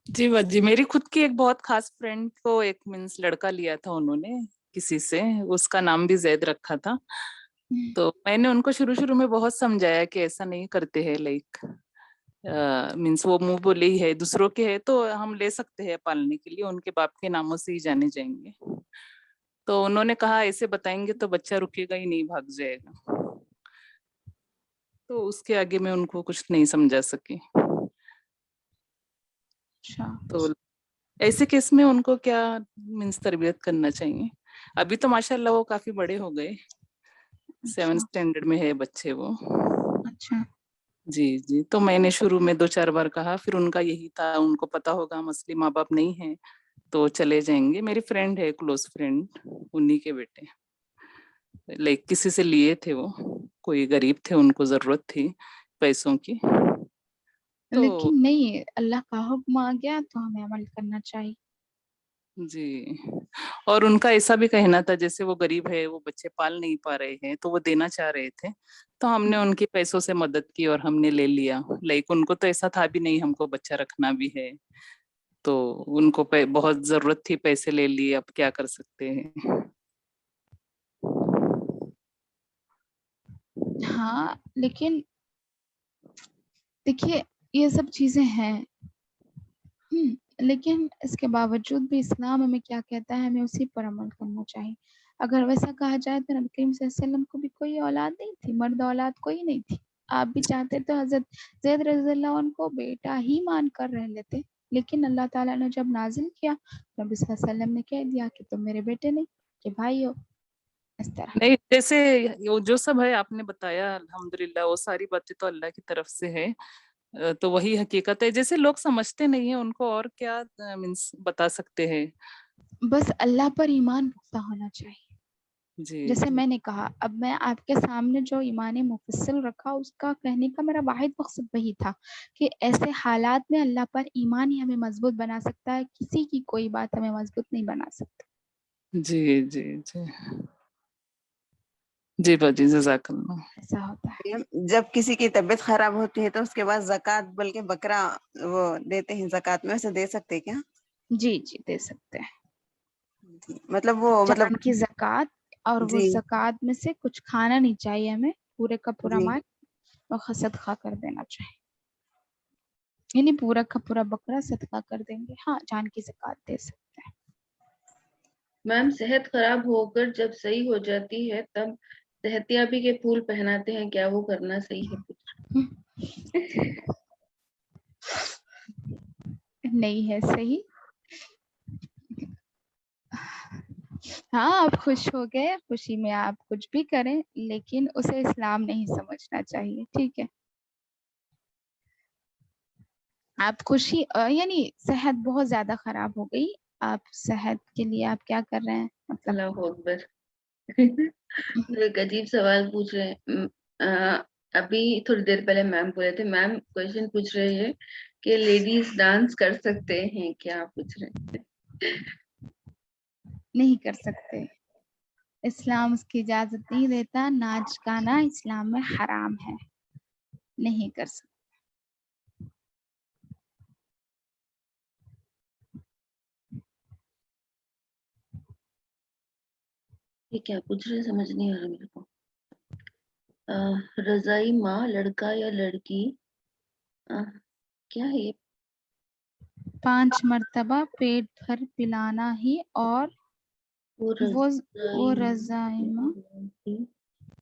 جی باجی، میری خود کی ایک بہت خاص فرینڈ کو ایک مینس لڑکا لیا تھا انہوں نے کسی سے، اس کا نام بھی زید رکھا تھا، تو میں نے ان کو شروع میں بہت سمجھایا کہ ایسا نہیں کرتے ہیں، لائک مینس وہ منہ بولے ہی ہے، دوسروں کے ہے تو ہم لے سکتے ہیں پالنے کے لیے، ان کے باپ کے ناموں سے ہی جانے جائیں گے، تو انہوں نے کہا ایسے بتائیں گے تو بچہ رکے گا ہی نہیں، بھاگ جائے گا، تو اس کے آگے میں ان کو کچھ نہیں سمجھا سکی۔ اچھا، تو ایسے کیس میں ان کو کیا مینس تربیت کرنا چاہیے؟ ابھی تو ماشاءاللہ وہ کافی بڑے ہو گئے، 7 اسٹینڈرڈ میں ہے بچے وہ۔ اچھا، جی جی، تو میں نے شروع میں 2-4 بار کہا، پھر ان کا یہی تھا، ان کو پتا ہوگا ہم اصلی ماں باپ نہیں ہیں تو چلے جائیں گے۔ میری فرینڈ ہے، کلوز فرینڈ، انہی کے بیٹے، لائک کسی سے لیے تھے، وہ کوئی غریب تھے، ان کو ضرورت تھی پیسوں کی، تو لیکن نہیں، اللہ کا حکم آ گیا تو ہمیں عمل کرنا چاہیے۔ جی، اور ان کا ایسا بھی کہنا تھا جیسے وہ غریب ہے، وہ بچے پال نہیں پا رہے ہیں تو وہ دینا چاہ رہے تھے، تو ہم نے ان کی پیسوں سے مدد کی اور ہم نے لے لیا، لائک ان کو تو ایسا تھا بھی نہیں ہم کو بچہ رکھنا بھی ہے، تو ان کو بہت ضرورت تھی، پیسے لے لیے، اب کیا کر سکتے ہیں۔ ہاں لیکن دیکھیے یہ سب چیزیں ہیں، لیکن اس کے باوجود بھی اسلام ہمیں کیا کہتا ہے، ہمیں اسی پر عمل کرنا چاہیے۔ اگر ویسا کہا جائے تو نبی کریم صلی اللہ علیہ وسلم کو بھی کوئی اولاد نہیں تھی، مرد اولاد کوئی نہیں تھی، آپ بھی چاہتے تو حضرت زید رضی اللہ عنہ کو بیٹا ہی مان کر رہ لیتے، لیکن اللہ تعالیٰ نے جب نازل کیا نبی صلی اللہ علیہ وسلم نے کہہ دیا کہ تم میرے بیٹے نہیں کہ بھائی ہو. اس طرح نہیں، جیسے وہ جو سب ہے آپ نے بتایا الحمدللہ، وہ ساری باتیں تو اللہ کی طرف سے ہے، تو وہی حقیقت ہے. جیسے لوگ سمجھتے نہیں ہیں ان کو اور کیا مینس بتا سکتے ہیں. بس اللہ پر ایمان پختہ ہونا چاہیے. جی جیسے میں نے کہا، اب میں آپ کے سامنے جو ایمان مفصل رکھا، اس کا کہنے کا میرا واحد مقصد وہی تھا کہ ایسے حالات میں اللہ پر ایمان ہی ہمیں مضبوط بنا سکتا ہے، کسی کی کوئی بات ہمیں مضبوط نہیں بنا سکتا. جی جی جی جی باجی، جزاک اللہ. ایسا ہوتا ہے. جب کسی کی طبیعت خراب ہوتی ہے تو اس کے بعد زکوٰۃ، بلکہ بکرا وہ دیتے ہیں زکوٰۃ میں، اسے دے سکتے کیا؟ جی جی دے سکتے ہیں. مطلب وہ مطلب جان کی زکوٰۃ، اور وہ جی زکوٰۃ میں سے کچھ کھانا نہیں چاہیے ہمیں، پورے کا پورا جی مال اور صدقہ کر دینا چاہیے. یعنی پورا کا پورا بکرا صدقہ کر دیں گے. ہاں جان کی زکوٰۃ دے سکتے ہیں. میم صحت خراب ہو کر جب صحیح ہو جاتی ہے تب صحتیابی کے پھول پہناتے ہیں، کیا وہ کرنا صحیح ہے؟ نہیں ہے صحیح. ہاں آپ خوش ہو گئے، خوشی میں آپ کچھ بھی کریں، لیکن اسے اسلام نہیں سمجھنا چاہیے. ٹھیک ہے، آپ خوشی یعنی صحت بہت زیادہ خراب ہو گئی، آپ صحت کے لیے آپ کیا کر رہے ہیں؟ مطلب اللہ اکبر. ایک عجیب سوال پوچھ رہے ہیں. ابھی تھوڑی دیر پہلے میم بولے تھے، میم کوشچن پوچھ رہے ہیں کہ لیڈیز ڈانس کر سکتے ہیں کیا، پوچھ رہے ہیں. نہیں کر سکتے، اسلام اس کی اجازت نہیں دیتا. ناچ گانا اسلام میں حرام ہے، نہیں کر سکتے. یہ کیا پوچھ رہے ہیں سمجھ نہیں آ رہا میرے کو. رضائی ماں لڑکا یا لڑکی کیا ہے یہ؟ 5 مرتبہ پیٹ بھر پلانا ہی، اور وہ رضائی ماں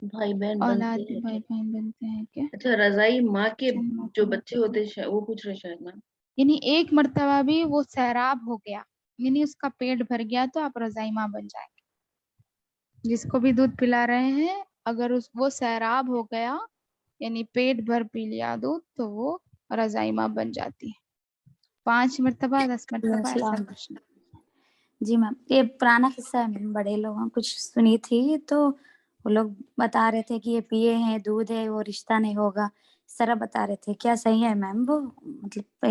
بھائی بہن اولاد بنتے ہیں بھائی کیا؟ بہن بنتے ہیں کیا؟ اچھا، رضائی ماں کے جو بچے ہوتے مرتبہ، ہیں وہ پوچھ رہے شاید نا. یعنی ایک مرتبہ بھی وہ سیراب ہو گیا، یعنی اس کا پیٹ بھر گیا تو آپ رضائی ماں بن جائیں گے. جس کو بھی دودھ پلا رہے ہیں، اگر وہ سیراب ہو گیا یعنی پیٹ بھر پی لیا دودھ، تو وہ رضائی ماں بن جاتی ہے. 5 مرتبہ 10 مرتبہ ایسا کچھ نہیں. جی میم، یہ پرانا قصہ ہے میم، بڑے لوگوں کچھ سنی تھی تو وہ لوگ بتا رہے تھے کہ یہ پیے ہیں دودھ ہے وہ رشتہ نہیں ہوگا، اس طرح بتا رہے تھے. کیا صحیح ہے میم وہ مطلب؟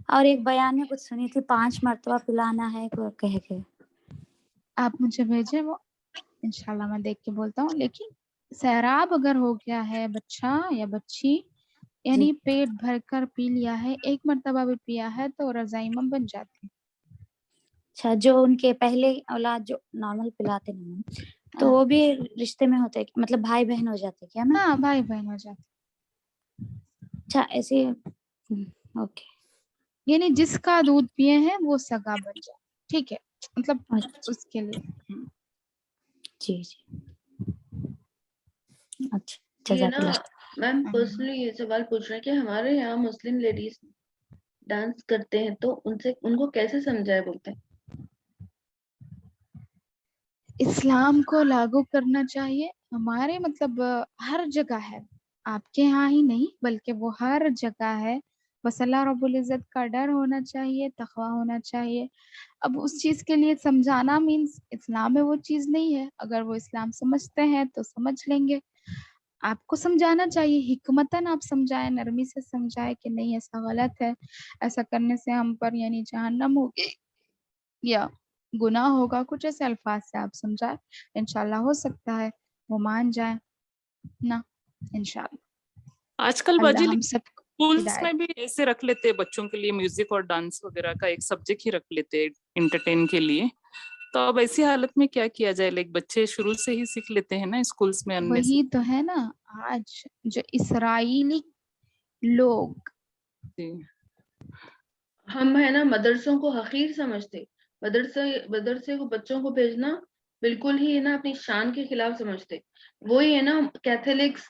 اور ایک بیان میں کچھ سنی تھی 5 مرتبہ پلانا ہے کہہ کے. آپ مجھے بھیجیں وہ، انشاءاللہ میں دیکھ کے بولتا ہوں. لیکن سیراب اگر ہو گیا ہے بچہ یا بچی، یعنی پیٹ بھر کر پی لیا ہے، ایک مرتبہ بھی پیا ہے، تو رضائی ماں بن جاتی. اچھا، جو ان کے پہلے اولاد جو نارمل پلاتے نہیں تو وہ بھی رشتے میں ہوتے، مطلب بھائی بہن ہو جاتے کیا میم؟ ہاں بھائی بہن ہو جاتی. اچھا ایسے، اوکے. یعنی جس کا دودھ پیے ہیں وہ سگا بن جائے. ٹھیک ہے، مطلب اس کے لیے. جی جی اچھا، یہ جزاک نا اللہ. میم پرسنلی یہ سوال پوچھ رہے ہیں کہ ہمارے یہاں مسلم لیڈیز ڈانس کرتے ہیں تو ان کو کیسے سمجھائے بولتے ہیں؟ اسلام کو لاگو کرنا چاہیے. ہمارے مطلب ہر جگہ ہے، آپ کے یہاں ہی نہیں بلکہ وہ ہر جگہ ہے. بس اللہ رب العزت کا ڈر ہونا چاہیے، تقویٰ ہونا چاہیے. اب اس چیز کے لیے سمجھانا مینس اسلام میں وہ چیز نہیں ہے. اگر وہ اسلام سمجھتے ہیں تو سمجھ لیں گے. آپ کو سمجھانا چاہیے، حکمتاً آپ سمجھائیں، نرمی سے سمجھائیں کہ نہیں ایسا غلط ہے، ایسا کرنے سے ہم پر یعنی جہنم ہوگی یا گناہ ہوگا. کچھ ایسے الفاظ سے آپ سمجھائیں، انشاءاللہ ہو سکتا ہے وہ مان جائیں نا. انشاءاللہ آج کل باجی اللہ ہم سب کو اسکولس میں ہدایت. بھی ایسے رکھ لیتے بچوں کے لیے میوزک اور ڈانس وغیرہ کا ایک سبجیکٹ ہی رکھ لیتے انٹرٹین کے لیے. تو اب ایسی حالت میں کیا کیا جائے؟ لائک بچے شروع سے ہی سیکھ لیتے ہیں نا اسکولس میں اننے سے. وہی تو ہے نا، آج جو اسرائیلی لوگ ہم ہے نا مدرسوں کو حقیر سمجھتے، مدرسے کو بچوں کو بھیجنا بالکل ہی ہے نا اپنی شان کے خلاف سمجھتے. وہی ہے نا کیتھولکس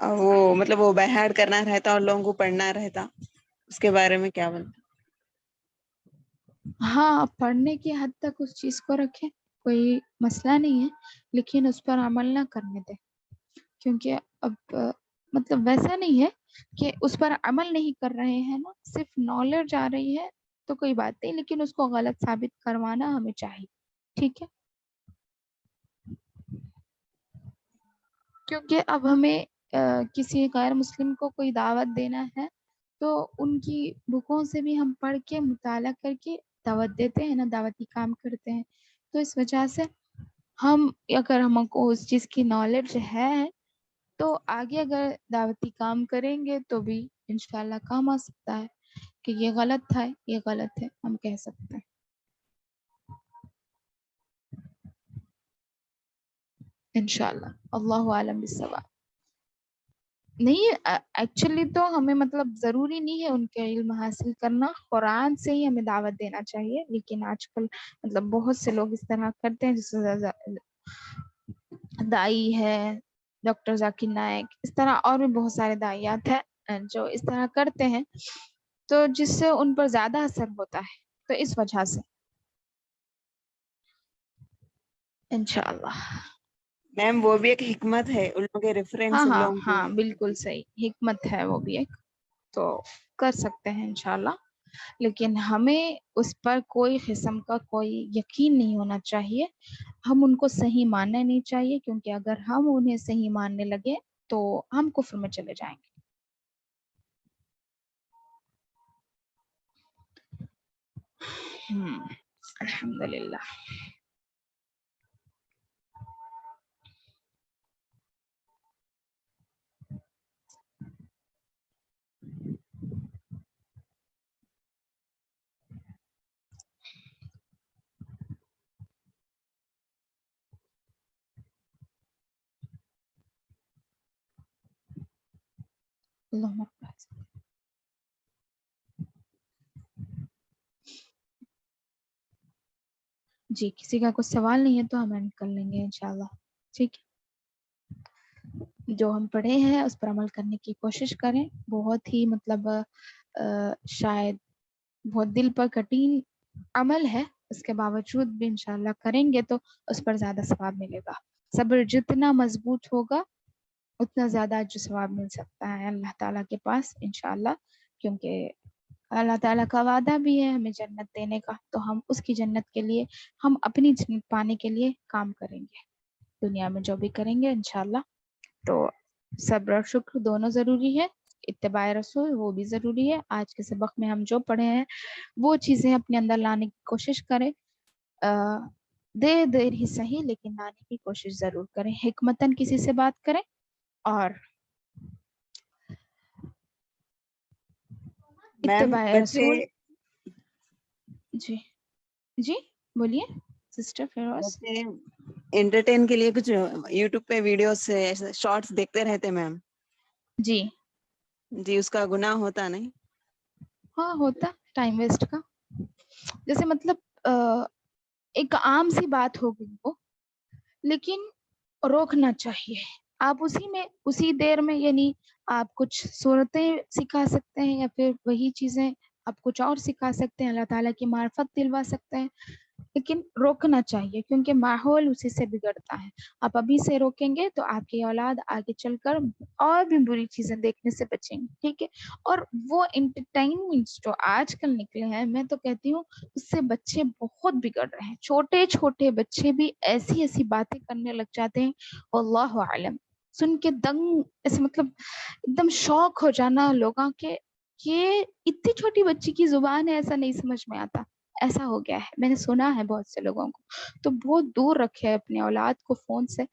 وہ مطلب وہ بہاڑ کرنا رہتا اور لوگوں کو پڑھنا رہتا، اس کے بارے میں کیا بولتے؟ ہاں، پڑھنے کی حد تک اس چیز کو رکھیں، کوئی مسئلہ نہیں ہے، لیکن اس پر عمل نہ کرنے دیں، کیونکہ اب مطلب ویسا نہیں ہے کہ اس پر عمل نہیں کر رہے ہیں نا، صرف نالج آ رہی ہے تو کوئی بات نہیں، لیکن اس کو غلط ثابت کروانا ہمیں چاہیے، ٹھیک ہے؟ کیونکہ اب ہمیں کسی غیر مسلم کو کوئی دعوت دینا ہے تو ان کی بکوں سے بھی ہم پڑھ کے مطالعہ کر کے دعوت دیتے ہیں نا، دعوتی کام کرتے ہیں، تو اس وجہ سے ہم اگر ہم کو اس چیز کی نالج ہے تو آگے اگر دعوتی کام کریں گے تو بھی انشاءاللہ کام آ سکتا ہے کہ یہ غلط تھا، یہ غلط ہے، ہم کہہ سکتے ہیں انشاءاللہ۔ اللہ عالم بالصواب۔ نہیں، ایکچولی تو ہمیں مطلب ضروری نہیں ہے ان کے علم حاصل کرنا، قرآن سے ہی ہمیں دعوت دینا چاہیے، لیکن آج کل مطلب بہت سے لوگ اس طرح کرتے ہیں، جیسے دائی ہے ڈاکٹر ذاکر نائک، اس طرح اور بھی بہت سارے دائیات ہیں جو اس طرح کرتے ہیں، تو جس سے ان پر زیادہ اثر ہوتا ہے، تو اس وجہ سے انشاءاللہ۔ میم وہ بھی ایک حکمت ہے، ان لوگوں کے ریفرنس ان لوگوں ہاں کے۔ بالکل صحیح، حکمت ہے وہ بھی ایک، تو کر سکتے ہیں انشاءاللہ، لیکن ہمیں اس پر کوئی قسم کا کوئی یقین نہیں ہونا چاہیے، ہم ان کو صحیح ماننا نہیں چاہیے، کیونکہ اگر ہم انہیں صحیح ماننے لگے تو ہم کفر میں چلے جائیں گے۔ الحمدللہ۔ اللہم جی، کسی کا کوئی سوال نہیں ہے تو ہم اینڈ کر لیں گے انشاءاللہ، ٹھیک ہے؟ جو ہم پڑھے ہیں اس پر عمل کرنے کی کوشش کریں، بہت ہی مطلب شاید بہت دل پر کٹین عمل ہے، اس کے باوجود بھی انشاءاللہ کریں گے تو اس پر زیادہ ثواب ملے گا، صبر جتنا مضبوط ہوگا اتنا زیادہ اجر ثواب مل سکتا ہے اللہ تعالیٰ کے پاس انشاءاللہ، کیونکہ اللہ تعالیٰ کا وعدہ بھی ہے ہمیں جنت دینے کا، تو ہم اس کی جنت کے لیے، ہم اپنی جنت پانے کے لیے کام کریں گے، دنیا میں جو بھی کریں گے انشاءاللہ۔ تو صبر اور شکر دونوں ضروری ہے، اتباع رسول وہ بھی ضروری ہے، آج کے سبق میں ہم جو پڑھے ہیں وہ چیزیں اپنے اندر لانے کی کوشش کریں، دیر ہی صحیح لیکن لانے کی کوشش ضرور کریں، حکمتاً کسی سے بات کریں، اور میم اتباع بچے رسول۔ جی جی بولیے سسٹر فیروز۔ بچے انٹرٹین کے لیے کچھ یوٹیوب پہ ویڈیوز شارٹس دیکھتے رہتے میم، جی جی اس کا گناہ ہوتا نہیں؟ ہاں ہوتا، ٹائم ویسٹ کا، جیسے مطلب ایک عام سی بات ہو گئی وہ، لیکن روکنا چاہیے، آپ اسی دیر میں، یعنی آپ کچھ صورتیں سکھا سکتے ہیں یا پھر وہی چیزیں آپ کچھ اور سکھا سکتے ہیں، اللہ تعالیٰ کی معرفت دلوا سکتے ہیں، لیکن روکنا چاہیے کیونکہ ماحول اسی سے بگڑتا ہے، آپ ابھی سے روکیں گے تو آپ کی اولاد آگے چل کر اور بھی بری چیزیں دیکھنے سے بچیں گے، ٹھیک ہے؟ اور وہ انٹرٹینمنٹس جو آج کل نکلے ہیں، میں تو کہتی ہوں اس سے بچے بہت بگڑ رہے ہیں، چھوٹے چھوٹے بچے بھی ایسی ایسی باتیں کرنے لگ جاتے ہیں، واللہ اعلم، سن کے دنگ ایسے مطلب ایک دم شوق ہو جانا لوگوں کے، یہ اتنی چھوٹی بچی کی زبان ہے، ایسا نہیں سمجھ میں آتا، ایسا ہو گیا ہے، میں نے سنا ہے بہت سے لوگوں کو، تو بہت دور رکھے اپنے اولاد کو فون سے،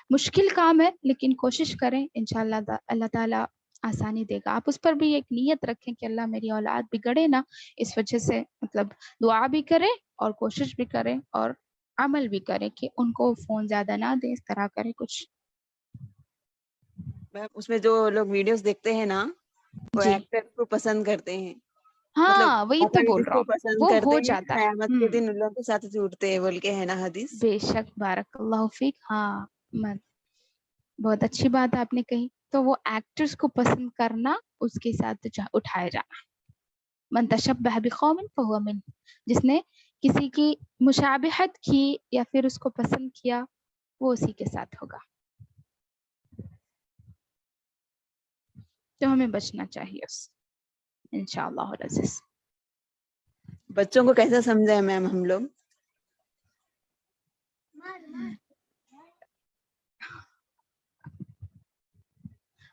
مشکل کام ہے لیکن کوشش کریں، انشاءاللہ اللہ تعالیٰ آسانی دے گا، آپ اس پر بھی ایک نیت رکھیں کہ اللہ میری اولاد بگڑے نا، اس وجہ سے مطلب دعا بھی کریں اور کوشش بھی کریں اور عمل بھی کریں کہ ان کو فون زیادہ نہ دیں، اس طرح کریں کچھ۔ اس میں جو لوگ ویڈیوز دیکھتے ہیں نا، وہ جی ایکٹر کو پسند کرتے ہیں، مطلب ہاں وہی تو اپن بول جس رہا کو ہوں، پسند وہ کرتے ہو ہیں جاتا ہے۔ قیامت کے دن ان لوگوں کے ساتھ جوڑتے ہیں بول کے، ہے نا حدیث؟ بے شک، بارک اللہ فیک، ہاں بہت اچھی بات آپ نے کہی، تو وہ ایکٹرز کو پسند کرنا، اس کے ساتھ اٹھایا جانا. من تشبہ بقوم فہو منہ، جس نے کسی کی مشابہت کی یا پھر اس کو پسند کیا وہ اسی کے ساتھ ہوگا. تو ہمیں بچنا چاہیے اس انشاءاللہ العزیز. بچوں کو کیسا سمجھائیں میم ہم لوگ؟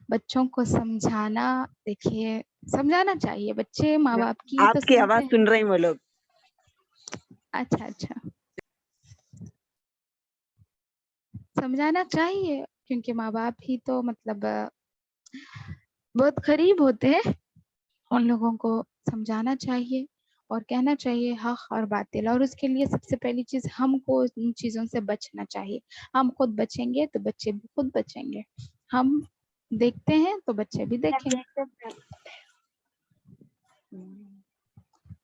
بچوں کو سمجھانا، دیکھیے سمجھانا چاہیے، بچے ماں باپ کی تو آپ کی سنتے آواز ہیں. سن رہے ہیں وہ لوگ. اچھا سمجھانا چاہیے، کیونکہ ماں باپ ہی تو مطلب بہت قریب ہوتے ہیں. ان لوگوں کو سمجھانا چاہیے اور کہنا چاہیے حق اور باطل، اور اس کے لیے سب سے پہلی چیز ہم کو ان چیزوں سے بچنا چاہیے. ہم خود بچیں گے تو بچے بھی خود بچیں گے. ہم دیکھتے ہیں تو بچے بھی دیکھیں گے.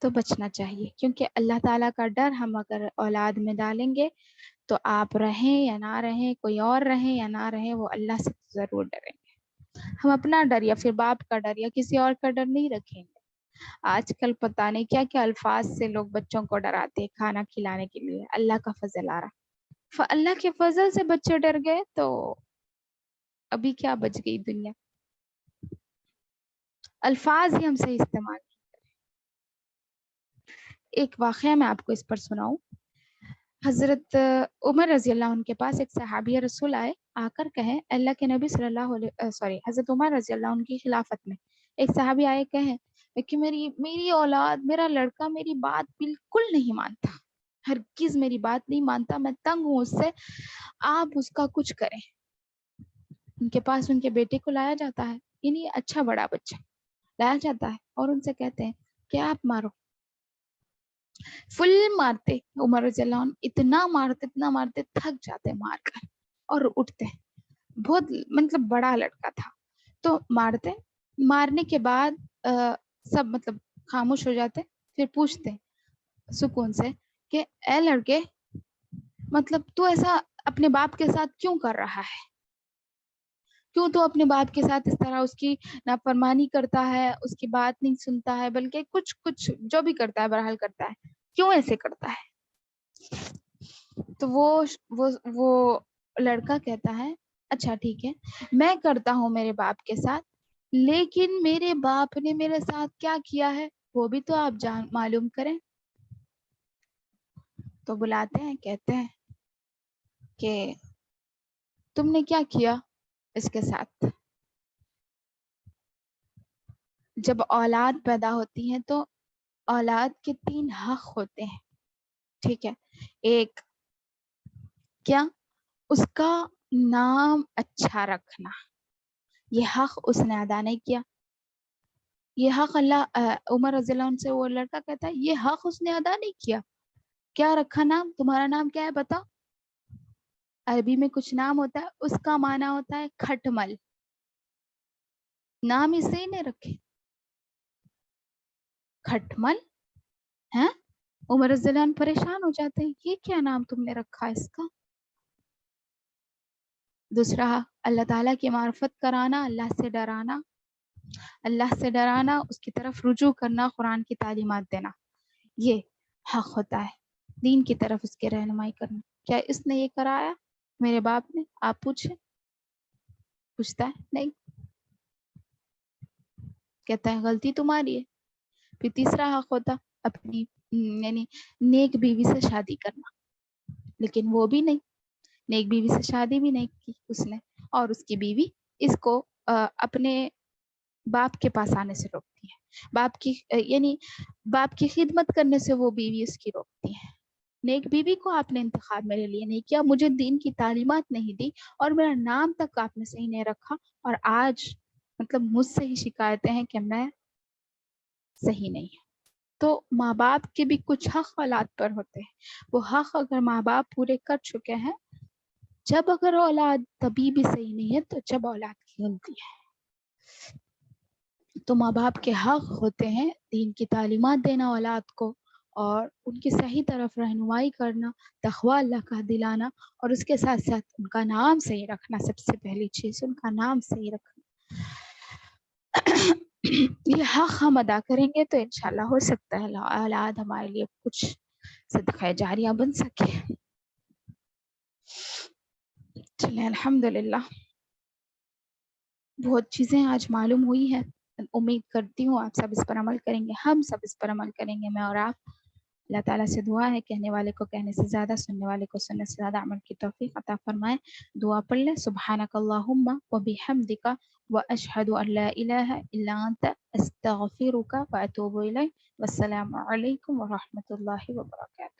تو بچنا چاہیے، کیونکہ اللہ تعالیٰ کا ڈر ہم اگر اولاد میں ڈالیں گے تو آپ رہیں یا نہ رہیں، کوئی اور رہیں یا نہ رہیں، وہ اللہ سے ضرور ڈریں گے. ہم اپنا ڈر یا پھر باپ کا ڈر یا کسی اور کا ڈر نہیں رکھیں گے. آج کل پتہ نہیں کیا کیا الفاظ سے لوگ بچوں کو ڈراتے ہیں کھانا کھلانے کے لیے. اللہ کا فضل آ رہا، اللہ کے فضل سے بچے ڈر گئے تو ابھی کیا بچ گئی دنیا. الفاظ ہی ہم سے استعمال. ایک واقعہ میں آپ کو اس پر سناؤں. حضرت عمر رضی اللہ عنہ کے پاس ایک صحابی رسول آئے، آ کر کہیں اللہ کے نبی صلی اللہ علیہ حضرت عمر رضی اللہ عنہ کی خلافت میں ایک صحابی آئے کہیں کہ میری اولاد، میرا لڑکا میری بات بالکل نہیں مانتا، ہرگز میری بات نہیں مانتا، میں تنگ ہوں اس سے، آپ اس کا کچھ کریں. ان کے پاس ان کے بیٹے کو لایا جاتا ہے، یعنی اچھا بڑا بچہ لایا جاتا ہے، اور ان سے کہتے ہیں کہ آپ مارو. فل مارتے عمر رضی اللہ عنہ، اتنا مارتے تھک جاتے مار کر اور اٹھتے. بہت مطلب بڑا لڑکا تھا، تو مارنے کے بعد سب مطلب خاموش ہو جاتے. پھر پوچھتے سکون سے کہ اے لڑکے، مطلب تو ایسا اپنے باپ کے ساتھ کیوں کر رہا ہے؟ کیوں تو اپنے باپ کے ساتھ اس طرح اس کی نافرمانی کرتا ہے، اس کی بات نہیں سنتا ہے، بلکہ کچھ جو بھی کرتا ہے بہرحال کرتا ہے، کیوں ایسے کرتا ہے؟ تو وہ لڑکا کہتا ہے اچھا ٹھیک ہے، میں کرتا ہوں میرے باپ کے ساتھ، لیکن میرے باپ نے میرے ساتھ کیا کیا ہے وہ بھی تو آپ معلوم کریں. تو بلاتے ہیں، کہتے ہیں کہ تم نے کیا کیا اس کے ساتھ؟ جب اولاد پیدا ہوتی ہے تو اولاد کے 3 حق ہوتے ہیں، ٹھیک ہے. ایک کیا؟ اس کا نام اچھا رکھنا. یہ حق اس نے ادا نہیں کیا. یہ حق عمر رضی اللہ عنہ سے وہ لڑکا کہتا ہے یہ حق اس نے ادا نہیں کیا. کیا رکھا نام؟ تمہارا نام کیا ہے بتاؤ؟ عربی میں کچھ نام ہوتا ہے، اس کا معنی ہوتا ہے کھٹمل. نام اسے ہی نہیں رکھے، کھٹمل ہے. عمر رضی اللہ عنہ پریشان ہو جاتے ہیں، یہ کیا نام تم نے رکھا اس کا؟ دوسرا اللہ تعالیٰ کی معرفت کرانا، اللہ سے ڈرانا، اس کی طرف رجوع کرنا، قرآن کی تعلیمات دینا، یہ حق ہوتا ہے. دین کی طرف اس کے رہنمائی کرنا. کیا اس نے یہ کرایا میرے باپ نے؟ آپ پوچھتا ہے نہیں، کہتا ہے غلطی تمہاری ہے. پھر تیسرا حق ہوتا اپنی یعنی نیک بیوی سے شادی کرنا، لیکن وہ بھی نہیں، نیک بیوی سے شادی بھی نہیں کی اس نے، اور اس کی بیوی اس کو اپنے باپ کے پاس آنے سے روکتی ہے. باپ کی خدمت کرنے سے وہ بیوی اس کی روکتی ہے. نیک بیوی کو آپ نے انتخاب میرے لیے نہیں کیا، مجھے دین کی تعلیمات نہیں دی، اور میرا نام تک آپ نے صحیح نہیں رکھا، اور آج مطلب مجھ سے ہی شکایتیں ہیں کہ میں صحیح نہیں ہوں. تو ماں باپ کے بھی کچھ حق اولاد پر ہوتے ہیں. وہ حق اگر ماں باپ پورے کر چکے ہیں، جب اگر اولاد تبھی بھی صحیح نہیں ہے تو جب اولاد کی غلطی ہے. تو ماں باپ کے حق ہوتے ہیں دین کی تعلیمات دینا اولاد کو، اور ان کی صحیح طرف رہنمائی کرنا، تقوی اللہ کا دلانا، اور اس کے ساتھ ساتھ ان کا نام صحیح رکھنا. سب سے پہلی چیز ان کا نام صحیح رکھنا. یہ حق ہم ادا کریں گے تو انشاءاللہ ہو سکتا ہے اولاد ہمارے لیے کچھ صدقہ جاریہ بن سکے. چلیں الحمدللہ بہت چیزیں آج معلوم ہوئی ہیں. امید کرتی ہوں آپ سب اس پر عمل کریں گے, ہم سب اس پر عمل کریں گے, میں اور آپ. اللہ تعالیٰ سے دعا ہے کہنے والے کو کہنے سے زیادہ, سننے والے کو سننے سے زیادہ عمل کی توفیق عطا فرمائے. دعا پڑھ لیں. سبحانک اللہم و بحمدک و اشہد ان لا الہ الا انت استغفرک و اتوب الیک. والسلام علیکم و رحمۃ اللہ وبرکاتہ.